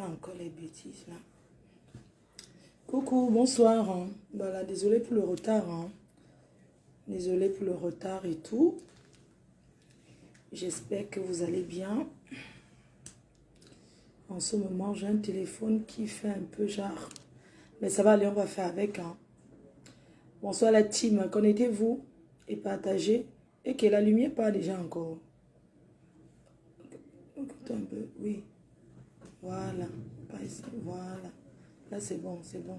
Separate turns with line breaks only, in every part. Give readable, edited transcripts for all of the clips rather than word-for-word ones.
fais encore les bêtises là. Coucou, bonsoir. Hein. Voilà, désolé pour le retard. Hein. Désolé pour le retard et tout. J'espère que vous allez bien. En ce moment, j'ai un téléphone qui fait un peu genre. Mais ça va aller, on va faire avec. Hein. Bonsoir la team, connectez-vous et partagez. Et que la lumière pas déjà encore. Un peu, oui. Voilà. Pas ici, voilà. Là, c'est bon, c'est bon.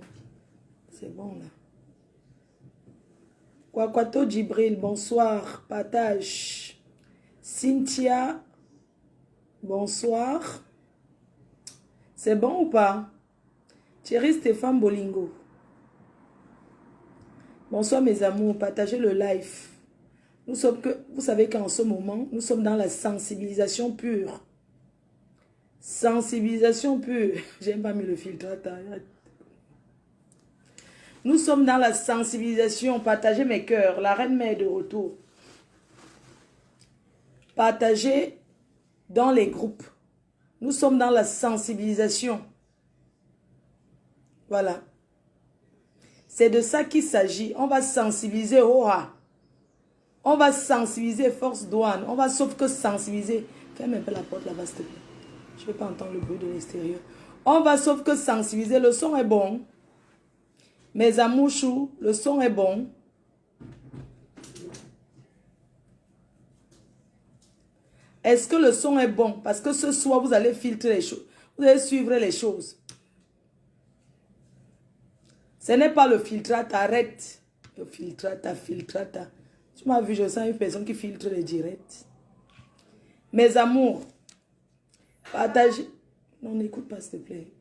C'est bon, là. Kwakwato Djibril, bonsoir. Partage. Cynthia, bonsoir. C'est bon ou pas? Thierry Stéphane Bolingo. Bonsoir mes amours, partagez le live. Nous sommes que, vous savez qu'en ce moment, nous sommes dans la sensibilisation pure. Sensibilisation pure. J'ai pas mis le filtre. Attends. Nous sommes dans la sensibilisation. Partagez mes cœurs. La reine mère est de retour. Partagez dans les groupes. Nous sommes dans la sensibilisation. Voilà. C'est de ça qu'il s'agit. On va sensibiliser OHA. On va sensibiliser force douane. On va sauf que sensibiliser. Ferme un peu la porte là-bas, s'il te plaît. Je ne vais pas entendre le bruit de l'extérieur. On va sauf que sensibiliser. Le son est bon. Mes amours chou, le son est bon. Est-ce que le son est bon? Parce que ce soir, vous allez filtrer les choses. Vous allez suivre les choses. Ce n'est pas le filtrate, arrête. Le filtrate. Tu m'as vu, je sens une personne qui filtre les directs. Mes amours, partagez. Non, n'écoute pas, s'il te plaît.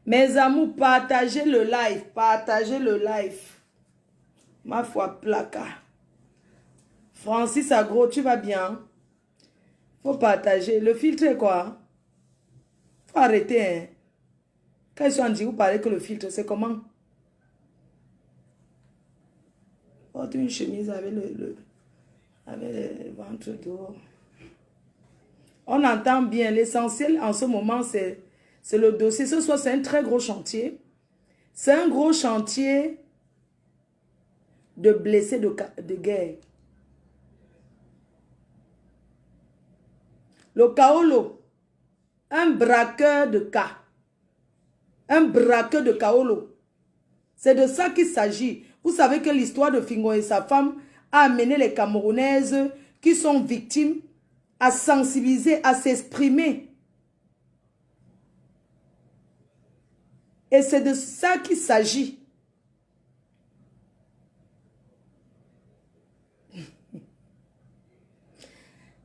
Mes amours, partagez le live. Partagez le live. Ma foi, placard. Francis Agro, tu vas bien? Faut partager. Le filtre est quoi? Faut arrêter. Hein? Quand ils sont en train de vous parler que le filtre, c'est comment? Porte une chemise avec le ventre dehors. On entend bien. L'essentiel en ce moment, c'est le dossier. Ce soir, c'est un très gros chantier. C'est un gros chantier de blessés de guerre. Le Kaolo, un braqueur de cas. Un braqueur de Kaolo. C'est de ça qu'il s'agit. Vous savez que l'histoire de Fingo et sa femme a amené les Camerounaises qui sont victimes à sensibiliser, à s'exprimer. Et c'est de ça qu'il s'agit.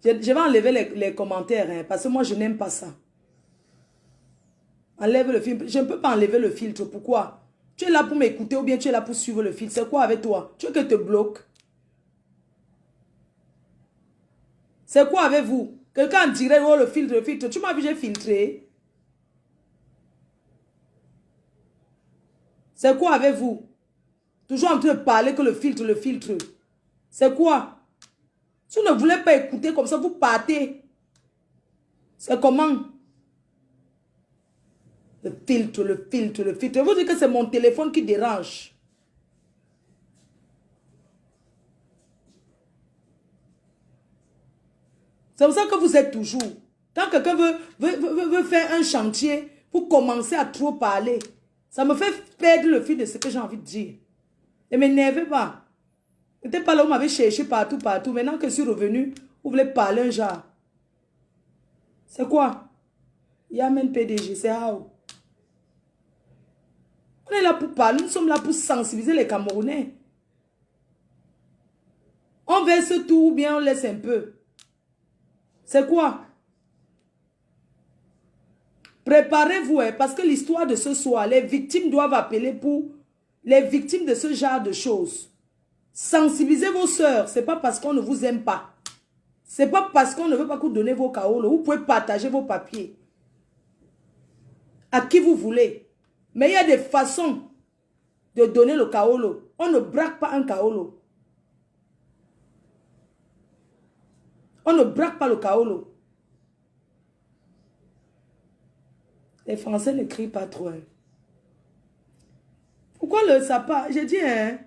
Je vais enlever les commentaires, hein, parce que moi, je n'aime pas ça. Enlève le film. Je ne peux pas enlever le filtre. Pourquoi? Tu es là pour m'écouter ou bien tu es là pour suivre le filtre. C'est quoi avec toi? Tu veux que je te bloque? C'est quoi avec vous? Quelqu'un dirait, oh, le filtre. Tu m'as vu, j'ai filtré. C'est quoi avec vous? Toujours en train de parler que le filtre. C'est quoi? Si vous ne voulez pas écouter comme ça, vous partez. C'est comment? Le filtre. Vous dites que c'est mon téléphone qui dérange. C'est pour ça que vous êtes toujours. Quand quelqu'un veut faire un chantier pour commencer à trop parler, ça me fait perdre le fil de ce que j'ai envie de dire. Ne m'énervez pas. N'était pas là où vous m'avez cherché partout. Maintenant que je suis revenu, vous voulez parler un genre. C'est quoi? Yamen PDG, c'est how? On est là pour parler, nous sommes là pour sensibiliser les Camerounais. On verse tout ou bien on laisse un peu. C'est quoi? Préparez-vous, hein, parce que l'histoire de ce soir, les victimes doivent appeler pour les victimes de ce genre de choses. Sensibilisez vos sœurs, ce n'est pas parce qu'on ne vous aime pas. Ce n'est pas parce qu'on ne veut pas que vous donnez vos kaolos. Vous pouvez partager vos papiers à qui vous voulez. Mais il y a des façons de donner le kaolo. On ne braque pas un kaolo. On ne braque pas le kaolo. Les Français ne crient pas trop. Hein. Pourquoi le sapin? J'ai dit, hein,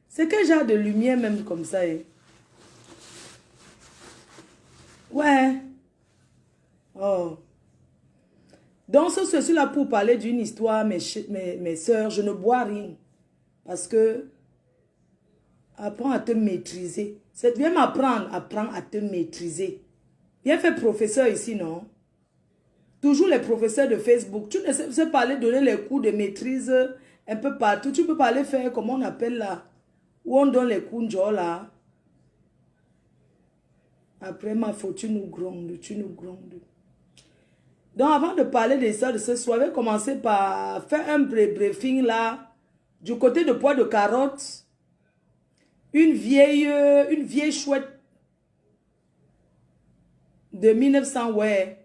c'est quel genre de lumière même comme ça. Hein? Ouais. Oh. Donc, ce suis là pour parler d'une histoire, mes soeurs. Je ne bois rien. Parce que, apprends à te maîtriser. Viens m'apprendre, apprends à te maîtriser. Viens faire professeur ici, non? Toujours les professeurs de Facebook. Tu ne sais pas aller donner les cours de maîtrise un peu partout. Tu peux pas aller faire, comment on appelle là? Où on donne les cours, genre là. Après ma faute, tu nous grondes, tu nous grondes. Donc, avant de parler de ça de ce soir, je vais commencer par faire un briefing là. Du côté de pois de carottes. Une vieille chouette de 1900, ouais.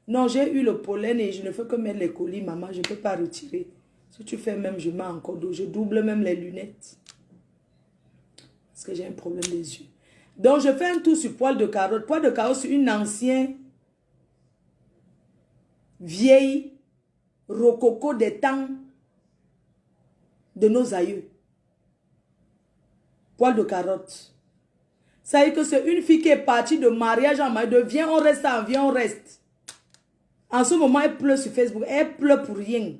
Non, j'ai eu le pollen et je ne fais que mettre les colis, maman. Je ne peux pas retirer. Si tu fais même, je mets encore d'eau. Je double même les lunettes. Parce que j'ai un problème des yeux. Donc, je fais un tour sur poil de carotte. Poil de carotte, c'est une ancienne vieille rococo des temps de nos aïeux. Poil de carotte. Ça veut dire que c'est une fille qui est partie de mariage en mariage. De viens, on reste, viens, on reste. En ce moment, elle pleure sur Facebook. Elle pleure pour rien.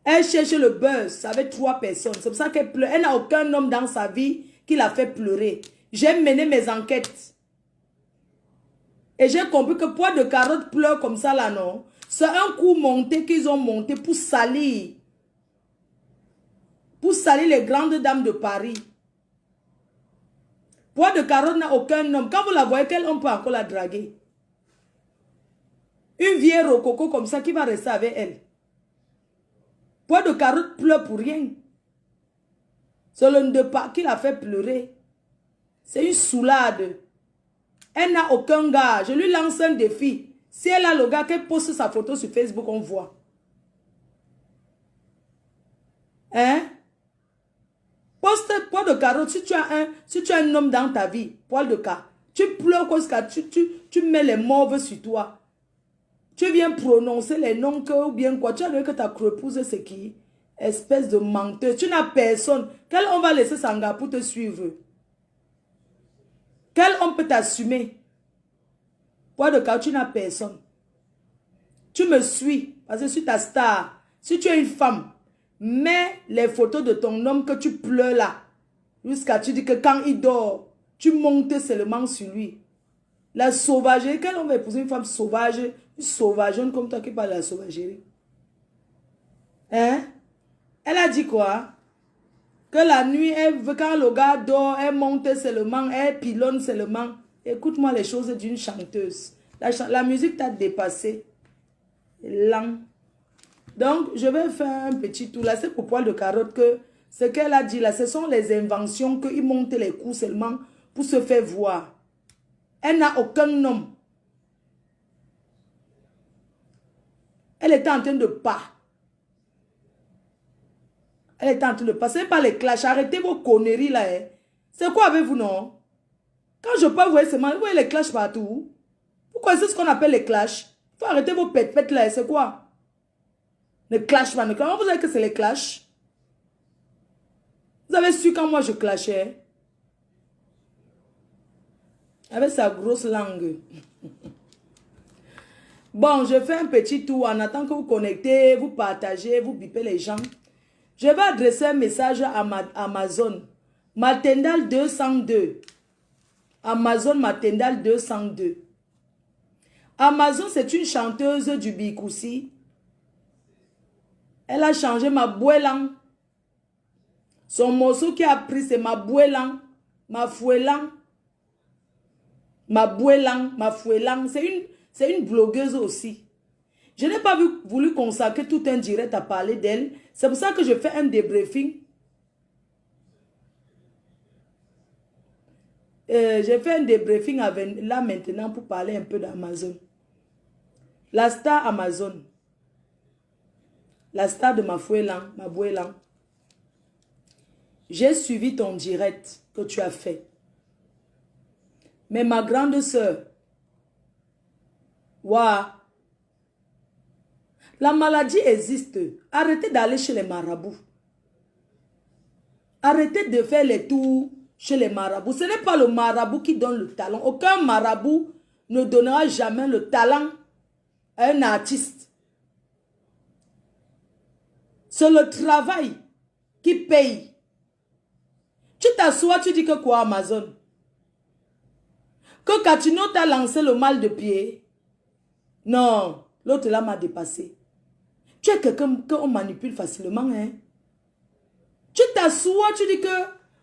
Elle cherche le buzz avec 3 personnes. C'est pour ça qu'elle pleure. Elle n'a aucun homme dans sa vie qui l'a fait pleurer. J'ai mené mes enquêtes. Et j'ai compris que poids de carotte pleure comme ça là, non? C'est un coup monté qu'ils ont monté pour salir. Pour salir les grandes dames de Paris. Poids de carotte n'a aucun homme. Quand vous la voyez, quel homme peut encore la draguer? Une vieille rococo comme ça qui va rester avec elle. Poids de carotte pleure pour rien. C'est le de pas qui l'a fait pleurer. C'est une soulade. Elle n'a aucun gars. Je lui lance un défi. Si elle a le gars, qu'elle poste sa photo sur Facebook, on voit. Hein? Poste poil de carotte. Si tu as un homme dans ta vie, poil de carotte. Tu pleures parce que tu mets les mauves sur toi. Tu viens prononcer les noms que ou bien quoi. Tu as vu que ta épouse c'est qui? Espèce de menteur. Tu n'as personne. Quel homme va laisser son gars pour te suivre? Quel homme peut t'assumer? Poil de carotte, tu n'as personne. Tu me suis parce que je suis ta star. Si tu es une femme, mets les photos de ton homme que tu pleures là. Jusqu'à tu dis que quand il dort, tu montes seulement sur lui. La sauvagerie, quel homme va épouser une femme sauvage, une sauvageonne comme toi qui parle de la sauvagerie? Hein? Elle a dit quoi? Que la nuit, quand le gars dort, elle monte seulement, elle pilonne seulement. Écoute-moi les choses d'une chanteuse. La musique t'a dépassé. Lent. Donc, je vais faire un petit tour. Là, c'est pour poil de carotte que ce qu'elle a dit là, ce sont les inventions qu'ils montent les coups seulement pour se faire voir. Elle n'a aucun homme. Elle était en train de pas. Elle était en train de passer par les clashs. Arrêtez vos conneries là. Hein. C'est quoi avec vous, non? Quand je parle, vous voyez seulement, vous voyez les clashs partout. Pourquoi c'est ce qu'on appelle les clashs? Il faut arrêter vos pètes là. C'est quoi? Les clashs, man. Comment vous savez que c'est les clashs? Vous avez su quand moi je clashais? Avec sa grosse langue. Bon, je fais un petit tour en attendant que vous connectez, vous partagez, vous bipez les gens. Je vais adresser un message à Amazon. Matendal 202. Amazon Matendal 202. Amazon, c'est une chanteuse du Bikoussi. Elle a changé ma bouélan. Son morceau qui a pris, c'est ma bouélan. Ma fouélan. Ma bouélan. Ma fouélan. C'est une blogueuse aussi. Je n'ai pas voulu consacrer tout un direct à parler d'elle. C'est pour ça que je fais un débriefing. J'ai fait un débriefing là maintenant pour parler un peu d'Amazon. La star Amazon. La star de ma fouélan, ma bouélan. J'ai suivi ton direct que tu as fait. Mais ma grande sœur, waouh, La maladie existe. Arrêtez d'aller chez les marabouts. Arrêtez de faire les tours chez les marabouts. Ce n'est pas le marabout qui donne le talent. Aucun marabout ne donnera jamais le talent à un artiste. C'est le travail qui paye. Tu t'assois, tu dis que quoi, Amazon? Que Katino t'a lancé le mal de pied? Non, l'autre là m'a dépassé. Tu es quelqu'un qu'on manipule facilement, hein? Tu t'assois, tu dis que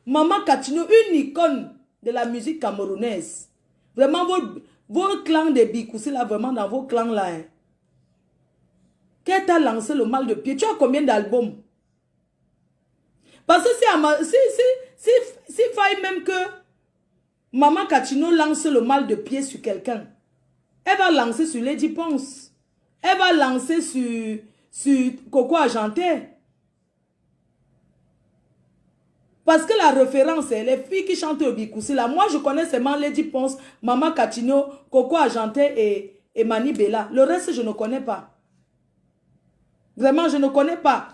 Maman Katino, une icône de la musique camerounaise. Vraiment, vos clans de Bikoussi, là, vraiment dans vos clans là, hein? Qu'elle t'a lancé le mal de pied? Tu as combien d'albums? Parce que si faille même que Maman Katino lance le mal de pied sur quelqu'un, elle va lancer sur Lady Ponce. Elle va lancer sur Coco Argenté. Parce que la référence, c'est les filles qui chantent au Bikoussi. Là, moi, je connais seulement Lady Ponce, Maman Katino, Coco Argenté et Mani Bella. Le reste, je ne connais pas. Vraiment, je ne connais pas.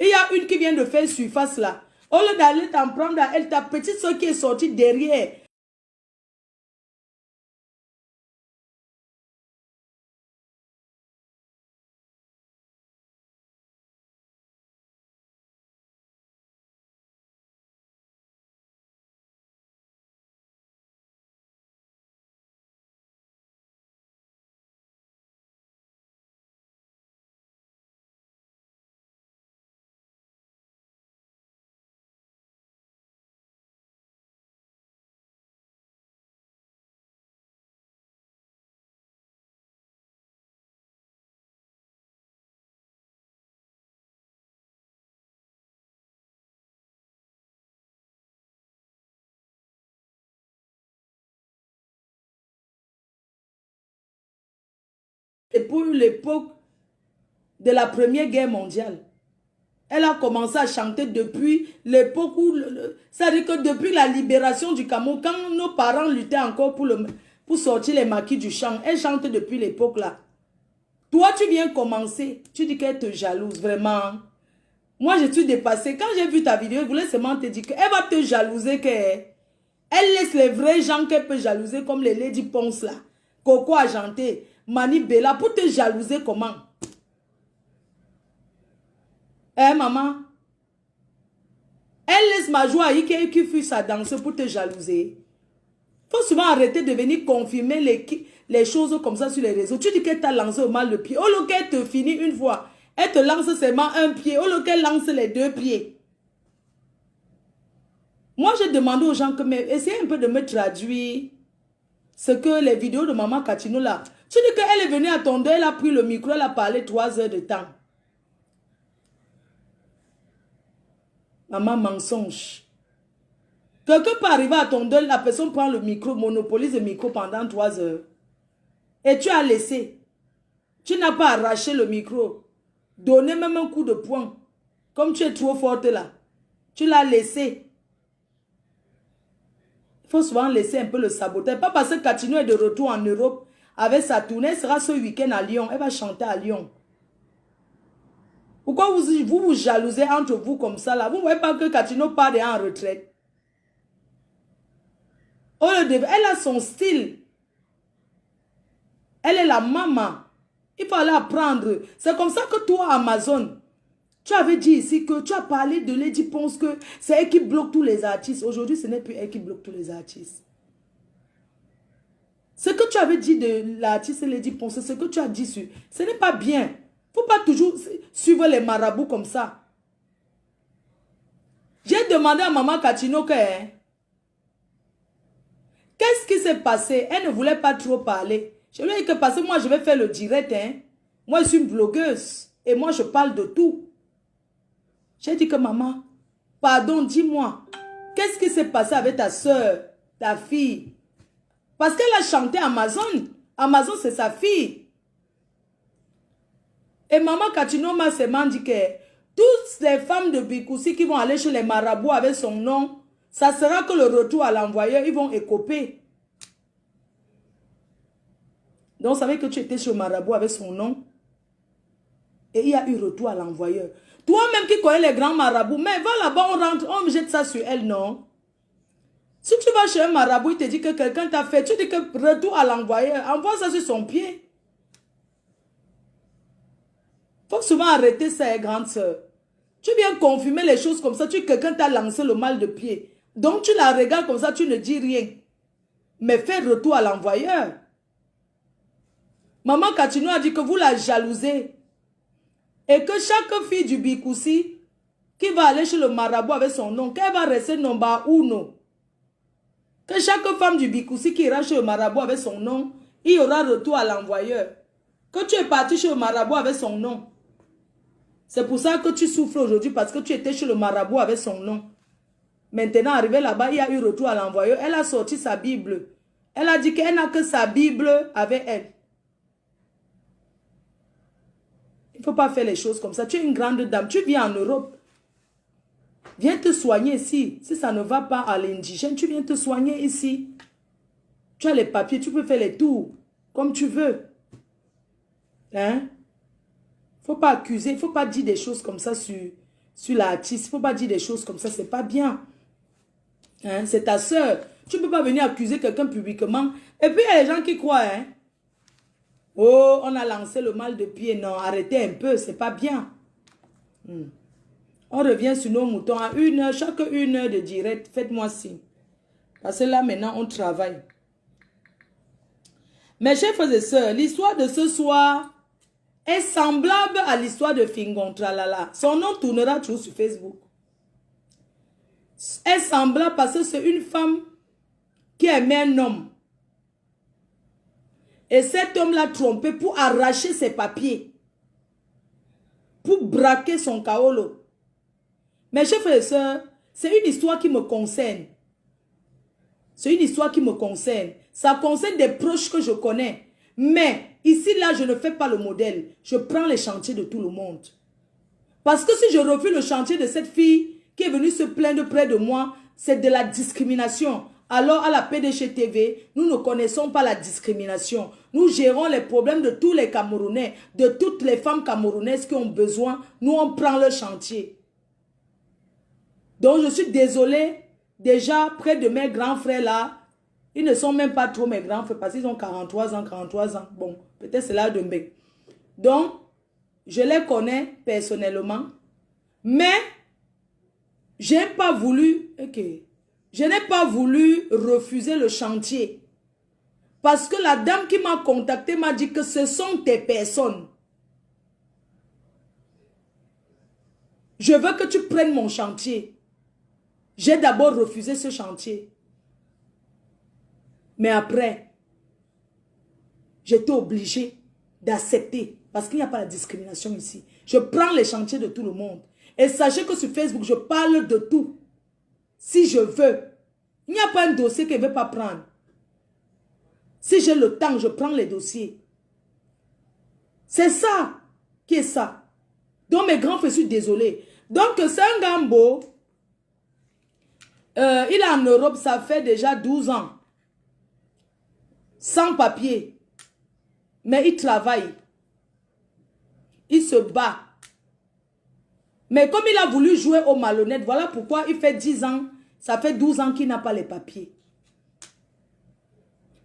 Il y a une qui vient de faire surface là. Au lieu d'aller t'en prendre à elle, ta petite soeur qui est sortie derrière. Et pour l'époque de la Première Guerre mondiale. Elle a commencé à chanter depuis l'époque où... Ça veut dire que depuis la libération du Cameroun, quand nos parents luttaient encore pour sortir les maquis du champ, elle chante depuis l'époque là. Toi, tu viens commencer, tu dis qu'elle te jalouse, vraiment. Moi, je suis dépassée. Quand j'ai vu ta vidéo, je voulais seulement te dire qu'elle va te jalouser, elle laisse les vrais gens qu'elle peut jalouser, comme les Lady Ponce là, Coco Argenté, Mani Bella, pour te jalouser comment? Eh, maman? Elle laisse ma joie qui fut sa danse pour te jalouser. Il faut souvent arrêter de venir confirmer les choses comme ça sur les réseaux. Tu dis qu'elle t'a lancé au mal de pied. Au lieu qu'elle te finit une fois, elle te lance seulement un pied. Au lieu qu'elle lance les deux pieds. Moi, j'ai demandé aux gens que essayez un peu de me traduire ce que les vidéos de Maman Katino là. Tu dis qu'elle est venue à ton dos, elle a pris le micro, elle a parlé 3 heures de temps. Maman mensonge. Quelqu'un peut arriver à ton deuil, la personne prend le micro, monopolise le micro pendant 3 heures. Et tu as laissé. Tu n'as pas arraché le micro. Donné même un coup de poing. Comme tu es trop forte là. Tu l'as laissé. Il faut souvent laisser un peu le sabotage. Pas parce que Katino est de retour en Europe avec sa tournée. Elle sera ce week-end à Lyon. Elle va chanter à Lyon. Pourquoi vous jalousez entre vous comme ça là? Vous ne voyez pas que Katino part en retraite? Elle a son style. Elle est la maman. Il faut aller apprendre. C'est comme ça que toi, Amazon, tu avais dit ici que tu as parlé de Lady Ponce, que c'est elle qui bloque tous les artistes. Aujourd'hui, ce n'est plus elle qui bloque tous les artistes. Ce que tu avais dit de l'artiste Lady Ponce, c'est ce que tu as dit sur. Ce n'est pas bien. Il ne faut pas toujours suivre les marabouts comme ça. J'ai demandé à Maman Katino que... Qu'est-ce qui s'est passé? Elle ne voulait pas trop parler. Je lui ai dit que parce que moi, je vais faire le direct. Hein. Moi, je suis une blogueuse. Et moi, je parle de tout. J'ai dit que maman, pardon, dis-moi. Qu'est-ce qui s'est passé avec ta soeur, ta fille? Parce qu'elle a chanté Amazon. Amazon, c'est sa fille. Et Maman Katino m'a seulement dit que toutes les femmes de Bikoussi qui vont aller chez les marabouts avec son nom, ça sera que le retour à l'envoyeur, ils vont écoper. Donc, ça veut dire que tu étais chez le marabout avec son nom. Et il y a eu retour à l'envoyeur. Toi-même qui connais les grands marabouts, mais va là-bas, on rentre, on jette ça sur elle, non? Si tu vas chez un marabout, il te dit que quelqu'un t'a fait, tu dis que retour à l'envoyeur, envoie ça sur son pied. Il faut souvent arrêter ça, grande soeur. Tu viens confirmer les choses comme ça, quelqu'un t'a lancé le mal de pied. Donc tu la regardes comme ça, tu ne dis rien. Mais fais retour à l'envoyeur. Maman Katino a dit que vous la jalousez. Et que chaque fille du Bikoussi qui va aller chez le marabout avec son nom, qu'elle va rester nomba ou non. Que chaque femme du Bikoussi qui ira chez le marabout avec son nom, il y aura retour à l'envoyeur. Que tu es parti chez le marabout avec son nom. C'est pour ça que tu souffres aujourd'hui, parce que tu étais chez le marabout avec son nom. Maintenant, arrivé là-bas, il y a eu retour à l'envoyeur. Elle a sorti sa Bible. Elle a dit qu'elle n'a que sa Bible avec elle. Il ne faut pas faire les choses comme ça. Tu es une grande dame. Tu viens en Europe. Viens te soigner ici. Si ça ne va pas à l'indigène, tu viens te soigner ici. Tu as les papiers, tu peux faire les tours comme tu veux. Hein? Il ne faut pas accuser, il ne faut pas dire des choses comme ça sur l'artiste. Il ne faut pas dire des choses comme ça, ce n'est pas bien. Hein? C'est ta soeur. Tu ne peux pas venir accuser quelqu'un publiquement. Et puis il y a les gens qui croient, hein? Oh, on a lancé le mal de pied. Non, arrêtez un peu, c'est pas bien. On revient sur nos moutons à 1 heure, chaque 1 heure de direct. Faites-moi signe. Parce que là, maintenant, on travaille. Mes chers frères et sœurs, l'histoire de ce soir est semblable à l'histoire de Fingon Tralala. Son nom tournera toujours sur Facebook. Est semblable parce que c'est une femme qui aimait un homme. Et cet homme l'a trompé pour arracher ses papiers. Pour braquer son kaolo. Mes chers frères et sœurs, c'est une histoire qui me concerne. C'est une histoire qui me concerne. Ça concerne des proches que je connais. Mais ici, là, je ne fais pas le modèle. Je prends les chantiers de tout le monde. Parce que si je refuse le chantier de cette fille qui est venue se plaindre près de moi, c'est de la discrimination. Alors, à la PDG TV, nous ne connaissons pas la discrimination. Nous gérons les problèmes de tous les Camerounais, de toutes les femmes camerounaises qui ont besoin. Nous, on prend le chantier. Donc, je suis désolée. Déjà, près de mes grands frères là, ils ne sont même pas trop mes grands frères parce qu'ils ont 43 ans. Bon, peut-être c'est là de me. Donc, je les connais personnellement. Mais, je n'ai pas voulu... Ok. Je n'ai pas voulu refuser le chantier. Parce que la dame qui m'a contacté m'a dit que ce sont tes personnes. Je veux que tu prennes mon chantier. J'ai d'abord refusé ce chantier. Mais après, j'étais obligée d'accepter. Parce qu'il n'y a pas de discrimination ici. Je prends les chantiers de tout le monde. Et sachez que sur Facebook, je parle de tout. Si je veux. Il n'y a pas un dossier que je ne veux pas prendre. Si j'ai le temps, je prends les dossiers. C'est ça qui est ça. Donc mes grands frères, je suis désolée. Donc c'est un gambo. Il est en Europe, ça fait déjà 12 ans. Sans papier. Mais il travaille. Il se bat. Mais comme il a voulu jouer au malhonnête, voilà pourquoi il fait 10 ans. Ça fait 12 ans qu'il n'a pas les papiers.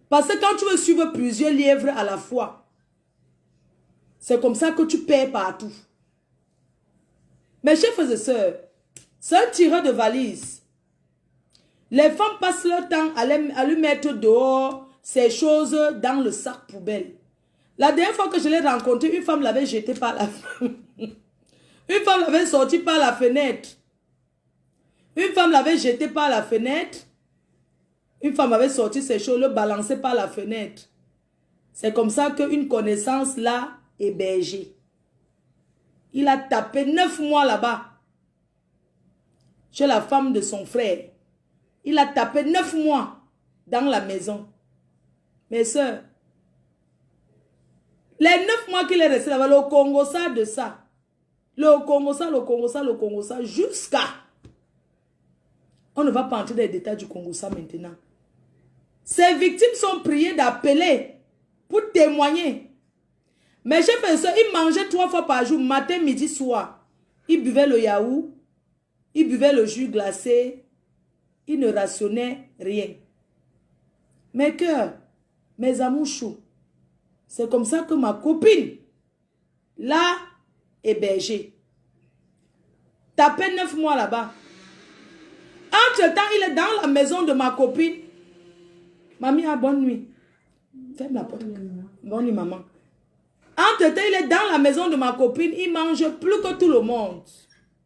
Parce que quand tu veux suivre plusieurs lièvres à la fois, c'est comme ça que tu perds partout. Mes chers frères et sœurs, c'est un tireur de valise. Les femmes passent leur temps à lui mettre dehors ces choses dans le sac poubelle. La dernière fois que je l'ai rencontré, une femme l'avait jeté par la fenêtre. Une femme l'avait sorti par la fenêtre. Une femme l'avait jeté par la fenêtre. Une femme avait sorti ses choses, le balancer par la fenêtre. C'est comme ça qu'une connaissance l'a hébergé. Il a tapé 9 mois là-bas. Chez la femme de son frère. Il a tapé 9 mois dans la maison. Mes soeurs, les 9 mois qu'il est resté là-bas, le Congo ça de ça. Le Congo ça, jusqu'à... On ne va pas entrer dans les détails du Congo ça maintenant. Ces victimes sont priées d'appeler pour témoigner. Mes chers frères et sœurs, ils mangeaient 3 fois par jour, matin, midi, soir. Ils buvaient le yaourt, ils buvaient le jus glacé, ils ne rationnaient rien. Mes cœurs, mes amours chauds, c'est comme ça que ma copine l'a hébergée. Tapé 9 mois là-bas. Entre-temps, il est dans la maison de ma copine. Mamie, bonne nuit. Ferme la porte. Bonne nuit, maman. Entre-temps, il est dans la maison de ma copine. Il mange plus que tout le monde.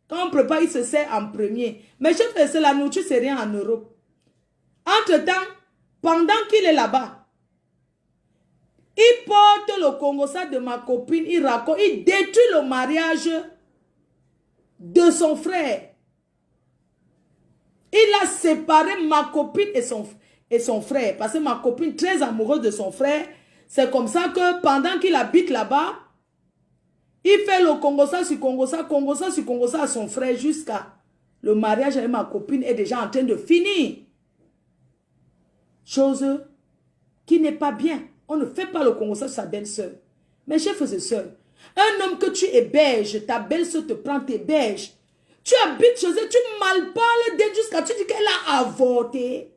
Quand on prépare, il se sert en premier. Mais je fais ça, la nourriture, c'est rien en Europe. Entre-temps, pendant qu'il est là-bas, il porte le Congo-ça de ma copine. Il raconte, il détruit le mariage de son frère. Il a séparé ma copine et son frère. Parce que ma copine, très amoureuse de son frère, c'est comme ça que pendant qu'il habite là-bas, il fait le Congo-ça sur Congo-ça, Congo-ça sur Congo-ça à son frère jusqu'à le mariage avec ma copine est déjà en train de finir. Chose qui n'est pas bien. On ne fait pas le Congo-ça sur sa belle-sœur. Mes chers frères et sœurs, un homme que tu héberges, ta belle-sœur te prend, t'héberge. Tu habites chez eux, tu mal parles d'elle jusqu'à tu dis qu'elle a avorté.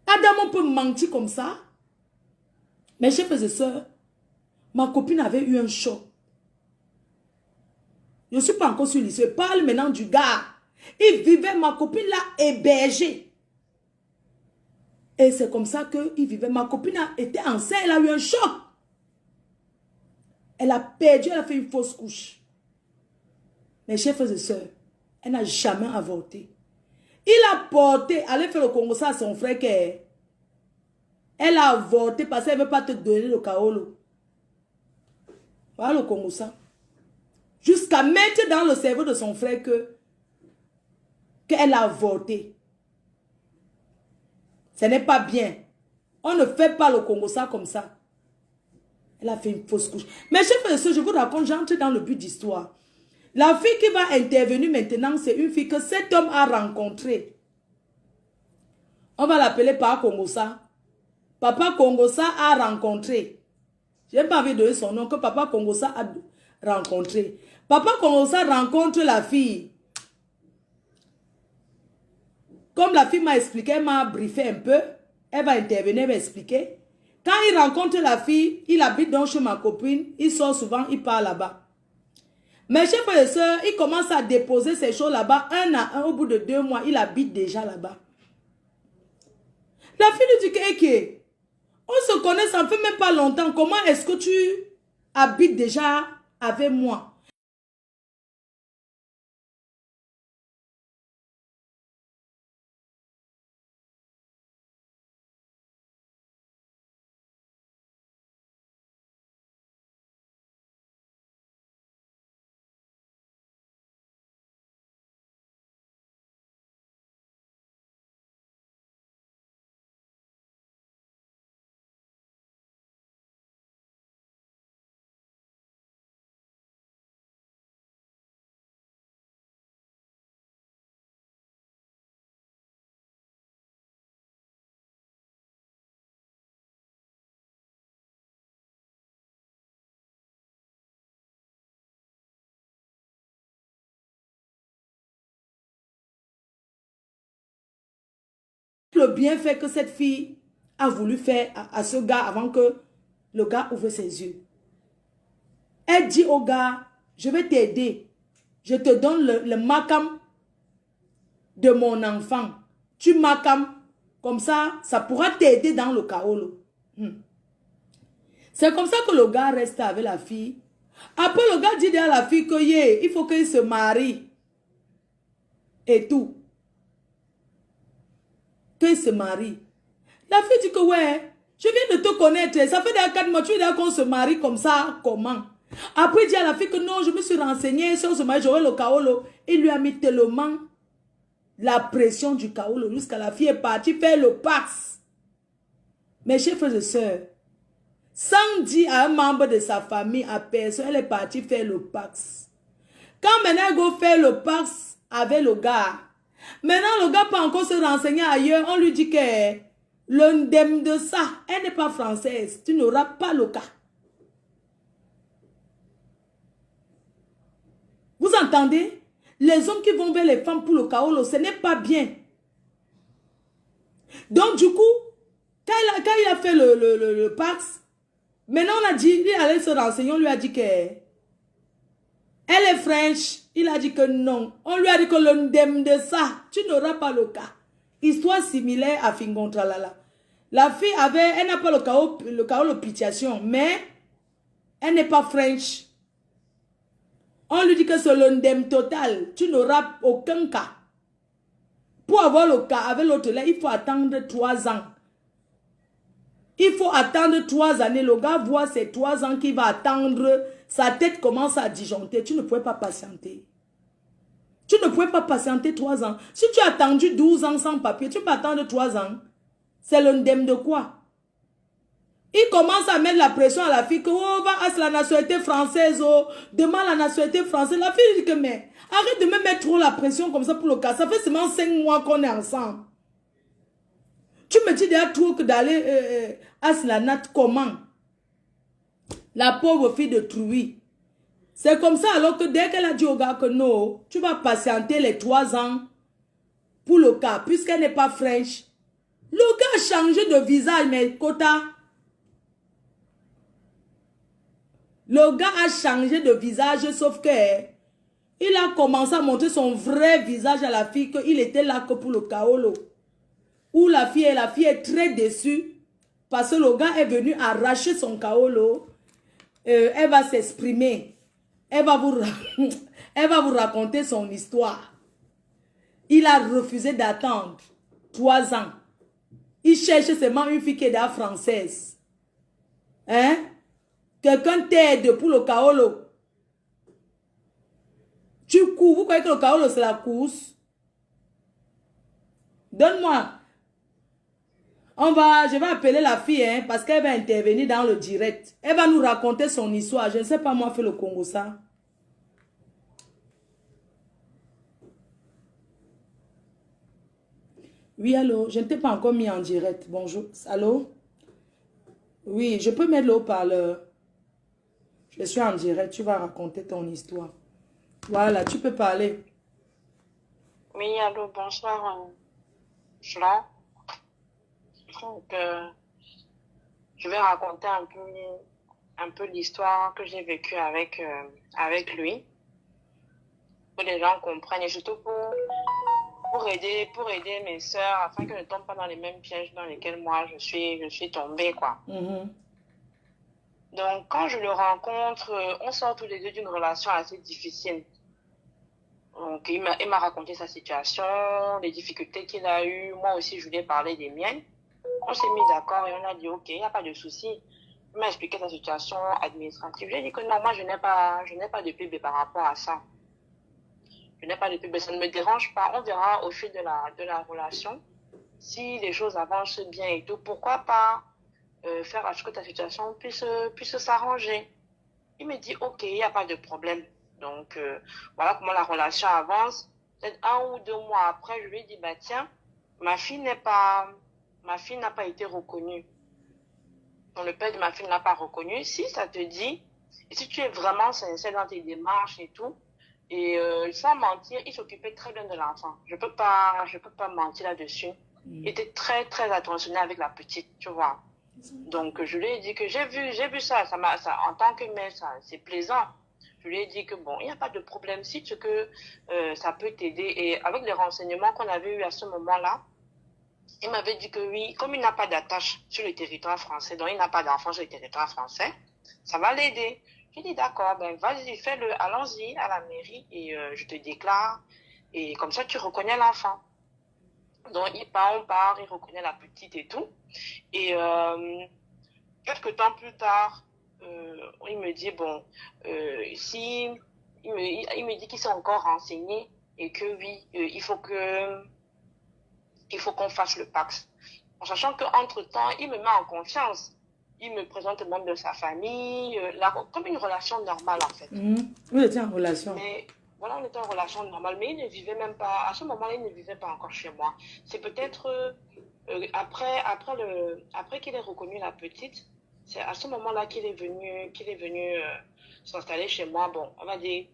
Adam, on peut mentir comme ça. Mes chers frères et sœurs, ma copine avait eu un choc. Je ne suis pas encore sur l'issue. Je parle maintenant du gars. Il vivait, ma copine l'a hébergé. Et c'est comme ça qu'il vivait. Ma copine a été enceinte, elle a eu un choc. Elle a perdu, elle a fait une fausse couche. Mes chers frères et sœurs, elle n'a jamais avorté. Il a porté, allez faire le Congo ça à son frère qu'elle a avorté parce qu'elle ne veut pas te donner le kaolo. Voilà le Congo ça. Jusqu'à mettre dans le cerveau de son frère qu'elle a avorté. Ce n'est pas bien. On ne fait pas le Congo ça comme ça. Elle a fait une fausse couche. Mais chers frères et sœurs, je vous raconte, j'entre dans le but d'histoire. La fille qui va intervenir maintenant, c'est une fille que cet homme a rencontrée. On va l'appeler Papa Congosa. Papa Congosa a rencontré. Je n'ai pas envie de donner son nom, que Papa Congosa a rencontré. Papa Congosa rencontre la fille. Comme la fille m'a expliqué, elle m'a briefé un peu. Elle va intervenir, elle va expliquer. Quand il rencontre la fille, il habite donc chez ma copine. Il sort souvent, il part là-bas. Mes chers frères et sœurs, il commence à déposer ses choses là-bas. Un à un, au bout de 2 mois, il habite déjà là-bas. La fille lui dit que on se connaît, ça ne fait même pas longtemps. Comment est-ce que tu habites déjà avec moi? Le bienfait que cette fille a voulu faire à ce gars avant que le gars ouvre ses yeux. Elle dit au gars, je vais t'aider. Je te donne le makam de mon enfant. Tu makam, comme ça pourra t'aider dans le kaolo. C'est comme ça que le gars reste avec la fille. Après, le gars dit à la fille que il faut qu'il se marie. Et tout. Qu'il se marie. La fille dit que ouais, je viens de te connaître. Ça fait déjà 4 mois, tu dis qu'on se marie comme ça, comment? Après, il dit à la fille que non, je me suis renseignée. Si on se marie, j'aurai le kaolo. Il lui a mis tellement la pression du kaolo jusqu'à la fille est partie faire le pax. Mes chers frères et sœurs, sans dire à un membre de sa famille, à personne, elle est partie faire le pax. Quand maintenant elle va faire le pax avec le gars, maintenant le gars peut encore se renseigner ailleurs, on lui dit que l'indemne de ça, elle n'est pas française, tu n'auras pas le cas. Vous entendez? Les hommes qui vont vers les femmes pour le Kaolo, ce n'est pas bien. Donc, du coup, quand il a fait le Pax, maintenant on a dit, il allait se renseigner, on lui a dit que elle est French. Il a dit que non. On lui a dit que le ndem de ça, tu n'auras pas le cas. Histoire similaire à Fingontralala. La fille avait, elle n'a pas le Kaolo pitiation, mais elle n'est pas French. On lui dit que c'est le ndem total. Tu n'auras aucun cas. Pour avoir le cas avec l'autre là, il faut attendre 3 ans. Il faut attendre 3 années. Le gars voit ces 3 ans qu'il va attendre. Sa tête commence à disjoncter. Tu ne pouvais pas patienter. Tu ne pouvais pas patienter 3 ans. Si tu as attendu 12 ans sans papier, tu peux attendre 3 ans. C'est le ndem de quoi? Il commence à mettre la pression à la fille que oh, va à la nationalité française, oh, demande la nationalité française. La fille dit que mais arrête de me mettre trop la pression comme ça pour le cas. Ça fait seulement 5 mois qu'on est ensemble. Tu me dis déjà trop que d'aller à la nat comment? La pauvre fille de Trouy. C'est comme ça alors que dès qu'elle a dit au gars que non, tu vas patienter les 3 ans pour le cas, puisqu'elle n'est pas French. Le gars a changé de visage, mais quota. Le gars a changé de visage, sauf que il a commencé à montrer son vrai visage à la fille, qu'il était là que pour le Kaolo. Où la fille est très déçue, parce que le gars est venu arracher son Kaolo. Elle va s'exprimer. Elle va vous raconter son histoire. Il a refusé d'attendre 3 ans. Il cherche seulement une fille qui est là française. Hein? Quelqu'un t'aide pour le Kaolo. Tu cours. Vous croyez que le Kaolo c'est la course? Donne-moi. Je vais appeler la fille hein, parce qu'elle va intervenir dans le direct. Elle va nous raconter son histoire. Je ne sais pas moi faire le Congo ça. Oui, allô, je ne t'ai pas encore mis en direct. Bonjour, allô? Oui, je peux mettre le haut-parleur. Je suis en direct, tu vas raconter ton histoire. Voilà, tu peux parler.
Oui, allô, bonsoir, Flan. Donc, je vais raconter un peu l'histoire que j'ai vécue avec lui, pour que les gens comprennent, et surtout pour aider mes sœurs, afin qu'elles ne tombent pas dans les mêmes pièges dans lesquels moi je suis tombée, quoi. Donc, quand je le rencontre, on sort tous les deux d'une relation assez difficile. Donc, il m'a raconté sa situation, les difficultés qu'il a eues. Moi aussi, je lui ai parlé des miennes. On s'est mis d'accord et on a dit, OK, il n'y a pas de souci. Il m'a expliqué sa situation administrative. J'ai dit que non, moi, je n'ai pas de PB par rapport à ça. Je n'ai pas de PB, ça ne me dérange pas. On verra au fil de la relation si les choses avancent bien et tout. Pourquoi pas faire à ce que ta situation puisse s'arranger. Il me dit, OK, il n'y a pas de problème. Donc, voilà comment la relation avance. Peut-être 1 ou 2 mois après, je lui ai dit, bah tiens, ma fille n'a pas été reconnue. Donc, le père de ma fille ne l'a pas reconnue. Si ça te dit, et si tu es vraiment sincère dans tes démarches et tout, et sans mentir, il s'occupait très bien de l'enfant. Je peux pas mentir là-dessus. Il était très, très attentionné avec la petite, tu vois. Donc, je lui ai dit que j'ai vu ça, en tant que mère, c'est plaisant. Je lui ai dit que bon, il n'y a pas de problème, si tu que ça peut t'aider. Et avec les renseignements qu'on avait eu à ce moment-là, il m'avait dit que oui, comme il n'a pas d'attache sur le territoire français, donc il n'a pas d'enfant sur le territoire français, ça va l'aider. J'ai dit d'accord, ben vas-y, fais-le, allons-y à la mairie et je te déclare. Et comme ça, tu reconnais l'enfant. Donc, on part, il reconnaît la petite et tout. Et quelques temps plus tard, il me dit, bon, il me dit qu'il s'est encore renseigné et que oui, il faut qu'on fasse le Pax. En sachant qu'entre-temps, il me met en confiance. Il me présente le membre de sa famille, comme une relation normale en fait.
Vous étiez en relation.
Mais voilà, on était en relation normale, mais il ne vivait même pas, à ce moment-là, il ne vivait pas encore chez moi. C'est peut-être après qu'il ait reconnu la petite, c'est à ce moment-là qu'il est venu s'installer chez moi. Bon, on va dire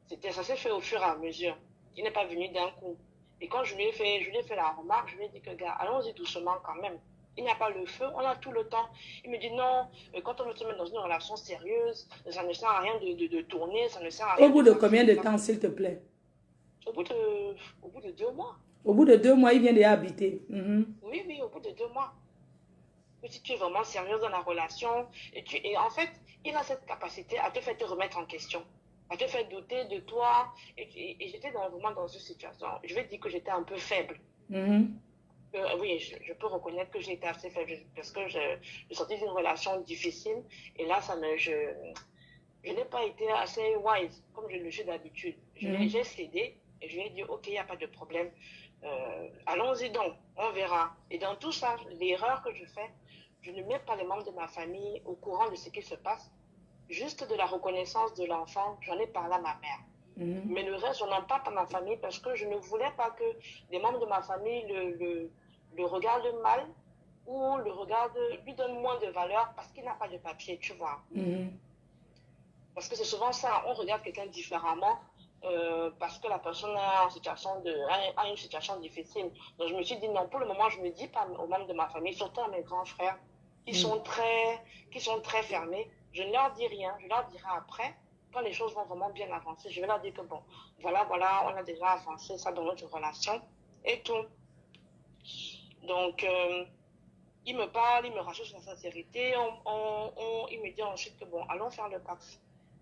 Ça s'est fait au fur et à mesure. Il n'est pas venu d'un coup. Et quand je lui ai fait la remarque, je lui ai dit que, gars, allons-y doucement quand même. Il n'y a pas le feu, on a tout le temps. Il me dit non, quand on veut se mettre dans une relation sérieuse, ça ne sert à rien de tourner, ça ne sert à
Au
rien
bout
de
de
faire
combien
ci,
de
ça.
temps, s'il te plaît?
Au bout de 2 mois.
Au bout de 2 mois, il vient déjà habiter. Mhm.
Oui, oui, au bout de 2 mois. Que si tu es vraiment sérieuse dans la relation, et en fait, il a cette capacité à te faire te remettre en question, à te faire douter de toi. Et j'étais vraiment dans une situation, je vais dire que j'étais un peu faible.
Mhm.
Oui, je peux reconnaître que j'ai été assez faible parce que je sortais d'une relation difficile et là, je n'ai pas été assez wise comme je le suis d'habitude. J'ai cédé et je lui ai dit, ok, il n'y a pas de problème. Allons-y donc, on verra. Et dans tout ça, l'erreur que je fais, je ne mets pas les membres de ma famille au courant de ce qui se passe. Juste de la reconnaissance de l'enfant, j'en ai parlé à ma mère. Mais le reste, je n'en parle pas à ma famille parce que je ne voulais pas que les membres de ma famille le regardent mal ou lui donnent moins de valeur parce qu'il n'a pas de papier, tu vois. Parce que c'est souvent ça, on regarde quelqu'un différemment parce que la personne a une situation difficile. Donc je me suis dit non, pour le moment, je ne dis pas aux membres de ma famille, surtout à mes grands frères, qui sont très fermés. Je ne leur dis rien, je leur dirai après, quand les choses vont vraiment bien avancer. Je vais leur dire que bon, voilà, on a déjà avancé ça dans notre relation et tout. Donc, il me parle, il me rassure sur sa sincérité. Il me dit ensuite que bon, allons faire le pacte.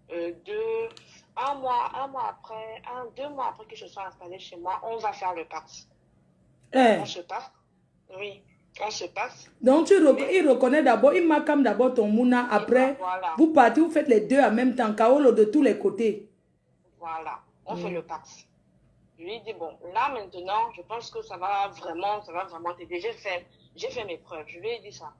1 mois après, 2 mois après que je sois installée chez moi, on va faire le pacte. On se passe. Oui, on se passe.
Donc, il reconnaît d'abord, il m'accame d'abord ton mouna. Après,
voilà.
Vous partez, vous faites les deux en même temps, Kaolo de tous les côtés.
Voilà, on fait le pacte. Je lui ai dit, bon, là maintenant, je pense que ça va vraiment t'aider. J'ai fait mes preuves. Je lui ai dit ça.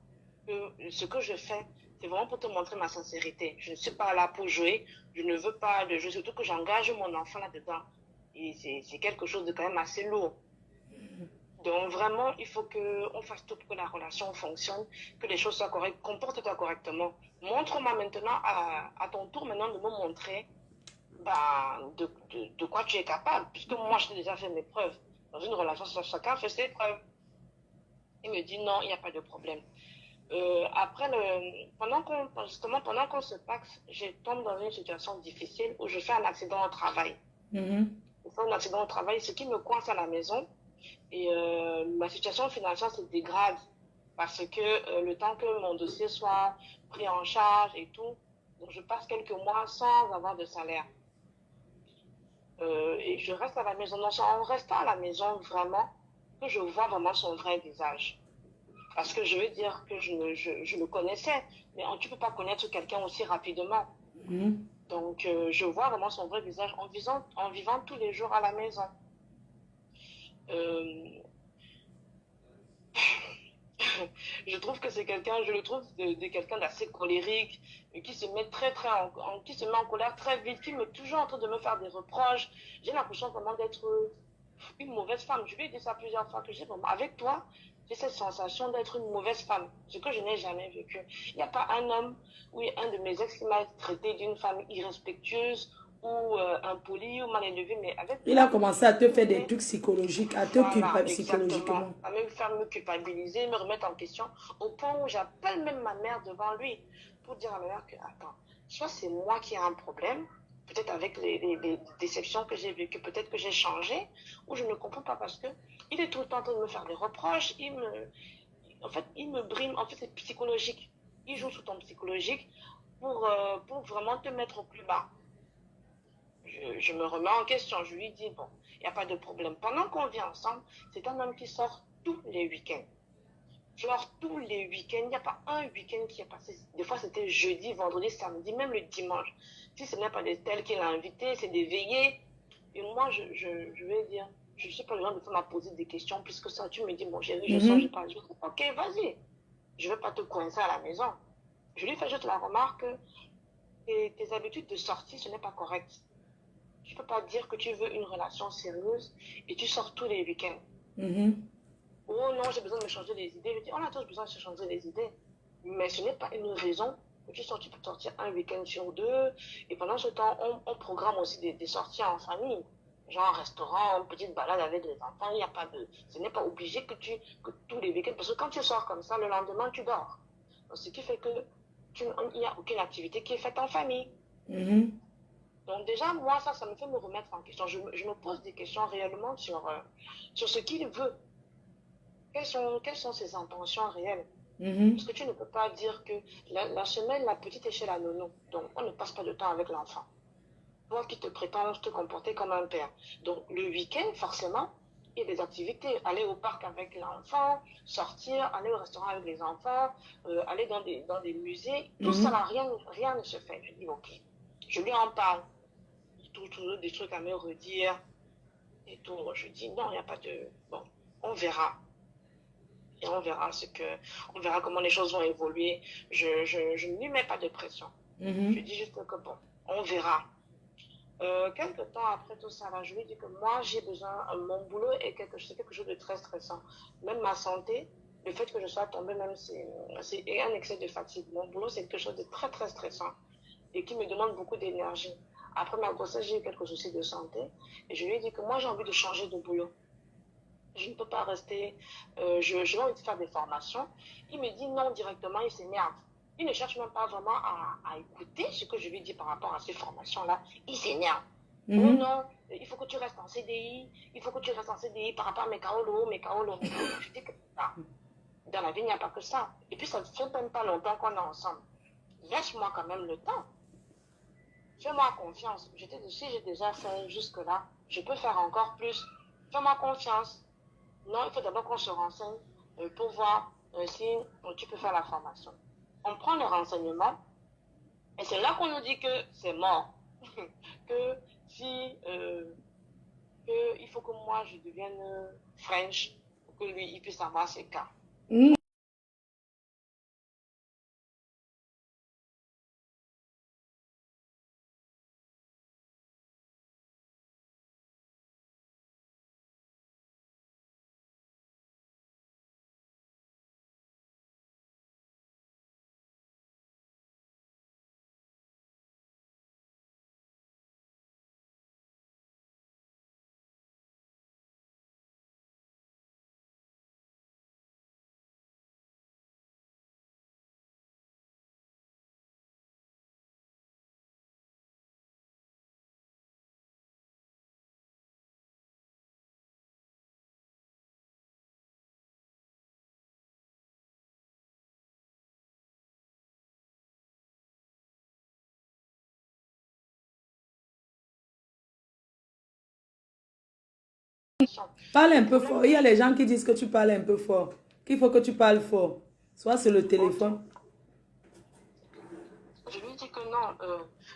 Ce que je fais, c'est vraiment pour te montrer ma sincérité. Je ne suis pas là pour jouer. Je ne veux pas de jeu, surtout que j'engage mon enfant là-dedans. Et c'est quelque chose de quand même assez lourd. Donc vraiment, il faut qu'on fasse tout pour que la relation fonctionne, que les choses soient correctes. Comporte-toi correctement. Montre-moi maintenant, à ton tour maintenant, de me montrer de quoi tu es capable. Puisque moi, je t'ai déjà fait mes preuves. Dans une relation, chacun fait ses preuves. Il me dit non, il n'y a pas de problème. Après, pendant qu'on se paxe, je tombe dans une situation difficile où je fais un accident au travail. Je fais un accident au travail, ce qui me coince à la maison. Et ma situation financière se dégrade parce que le temps que mon dossier soit pris en charge et tout, donc je passe quelques mois sans avoir de salaire. Et je reste à la maison. Non, c'est en restant à la maison vraiment que je vois vraiment son vrai visage. Parce que je veux dire que je le connaissais, mais tu ne peux pas connaître quelqu'un aussi rapidement. Donc, je vois vraiment son vrai visage en vivant tous les jours à la maison. Je trouve que c'est quelqu'un, je le trouve de quelqu'un d'assez colérique, qui se met qui se met en colère très vite, qui est toujours en train de me faire des reproches. J'ai l'impression vraiment d'être une mauvaise femme. Je lui ai dit ça plusieurs fois, que j'ai vraiment, avec toi, j'ai cette sensation d'être une mauvaise femme, ce que je n'ai jamais vécu. Il n'y a pas un homme ou un de mes ex qui m'a traité d'une femme irrespectueuse ou impolie ou mal élevée, mais avec
il a commencé à te faire des trucs psychologiques, à te culpabiliser psychologiquement.
À même faire me culpabiliser, me remettre en question, au point où j'appelle même ma mère devant lui pour dire à ma mère que, attends, soit c'est moi qui ai un problème, peut-être avec les déceptions que j'ai vécues, peut-être que j'ai changé, ou je ne comprends pas parce que il est tout le temps en train de me faire des reproches, en fait, il me brime, en fait, c'est psychologique. Il joue sur ton psychologique pour vraiment te mettre au plus bas. Je me remets en question, je lui dis, bon, il n'y a pas de problème. Pendant qu'on vit ensemble, c'est un homme qui sort tous les week-ends. Genre tous les week-ends, il n'y a pas un week-end qui est passé. Des fois, c'était jeudi, vendredi, samedi, même le dimanche. Si ce n'est pas des tels qu'il a invités, c'est des veillées. Et moi, je vais dire, je ne suis pas le genre de femme à poser des questions, puisque ça, tu me dis, bon, chérie, je sors, je parle. Je dis, ok, vas-y. Je ne vais pas te coincer à la maison. Je lui fais juste la remarque que tes habitudes de sortie, ce n'est pas correct. Tu ne peux pas dire que tu veux une relation sérieuse et tu sors tous les week-ends. Oh non, j'ai besoin de me changer les idées. Je dis, on a tous besoin de se changer les idées. Mais ce n'est pas une raison Tu peux sortir un week-end sur deux. Et pendant ce temps, on programme aussi des sorties en famille. Genre un restaurant, une petite balade avec les enfants. Il n'y a pas de... Ce n'est pas obligé que tous les week-ends... Parce que quand tu sors comme ça, le lendemain, tu dors. Donc, ce qui fait que il n'y a aucune activité qui est faite en famille. Donc déjà, moi, ça me fait me remettre en question. Je me pose des questions réellement sur ce qu'il veut. Quelles sont ses intentions réelles? Parce que tu ne peux pas dire que la semaine, la petite est chez la nounou. Donc, on ne passe pas de temps avec l'enfant. Toi qui te prétends te comporter comme un père. Donc, le week-end, forcément, il y a des activités. Aller au parc avec l'enfant, sortir, aller au restaurant avec les enfants, aller dans des musées. Tout ça, là, rien ne se fait. Je dis, ok. Je lui en parle. Toujours des trucs à me redire. Et tout. Je dis, non, il n'y a pas de... Bon, on verra. Et on verra comment les choses vont évoluer. Je ne lui mets pas de pression. Je dis juste que bon, on verra. Quelques temps après tout ça, là, je lui dis que moi, j'ai besoin, mon boulot est quelque chose de très stressant. Même ma santé, le fait que je sois tombée, même c'est un excès de fatigue. Mon boulot, c'est quelque chose de très, très stressant et qui me demande beaucoup d'énergie. Après ma grossesse, j'ai eu quelques soucis de santé et je lui ai dit que moi, j'ai envie de changer de boulot. Je ne peux pas rester, j'ai envie de faire des formations. Il me dit non directement, il s'énerve. Il ne cherche même pas vraiment à écouter ce que je lui dis par rapport à ces formations-là. Il s'énerve. Oh non, il faut que tu restes en CDI, il faut que tu restes en CDI par rapport à mes kaolo. Je dis que ça, dans la vie, il n'y a pas que ça. Et puis, ça ne fait même pas longtemps qu'on est ensemble. Laisse-moi quand même le temps. Fais-moi confiance. Si j'ai déjà fait jusque-là, je peux faire encore plus. Fais-moi confiance. Non, il faut d'abord qu'on se renseigne pour voir si tu peux faire la formation. On prend les renseignements et c'est là qu'on nous dit que c'est mort. que si il faut que moi je devienne French pour que lui il puisse avoir ses cas.
Parle un peu fort. Il y a les gens qui disent que tu parles un peu fort. Qu'il faut que tu parles fort. Soit sur le téléphone.
Je lui dis que non,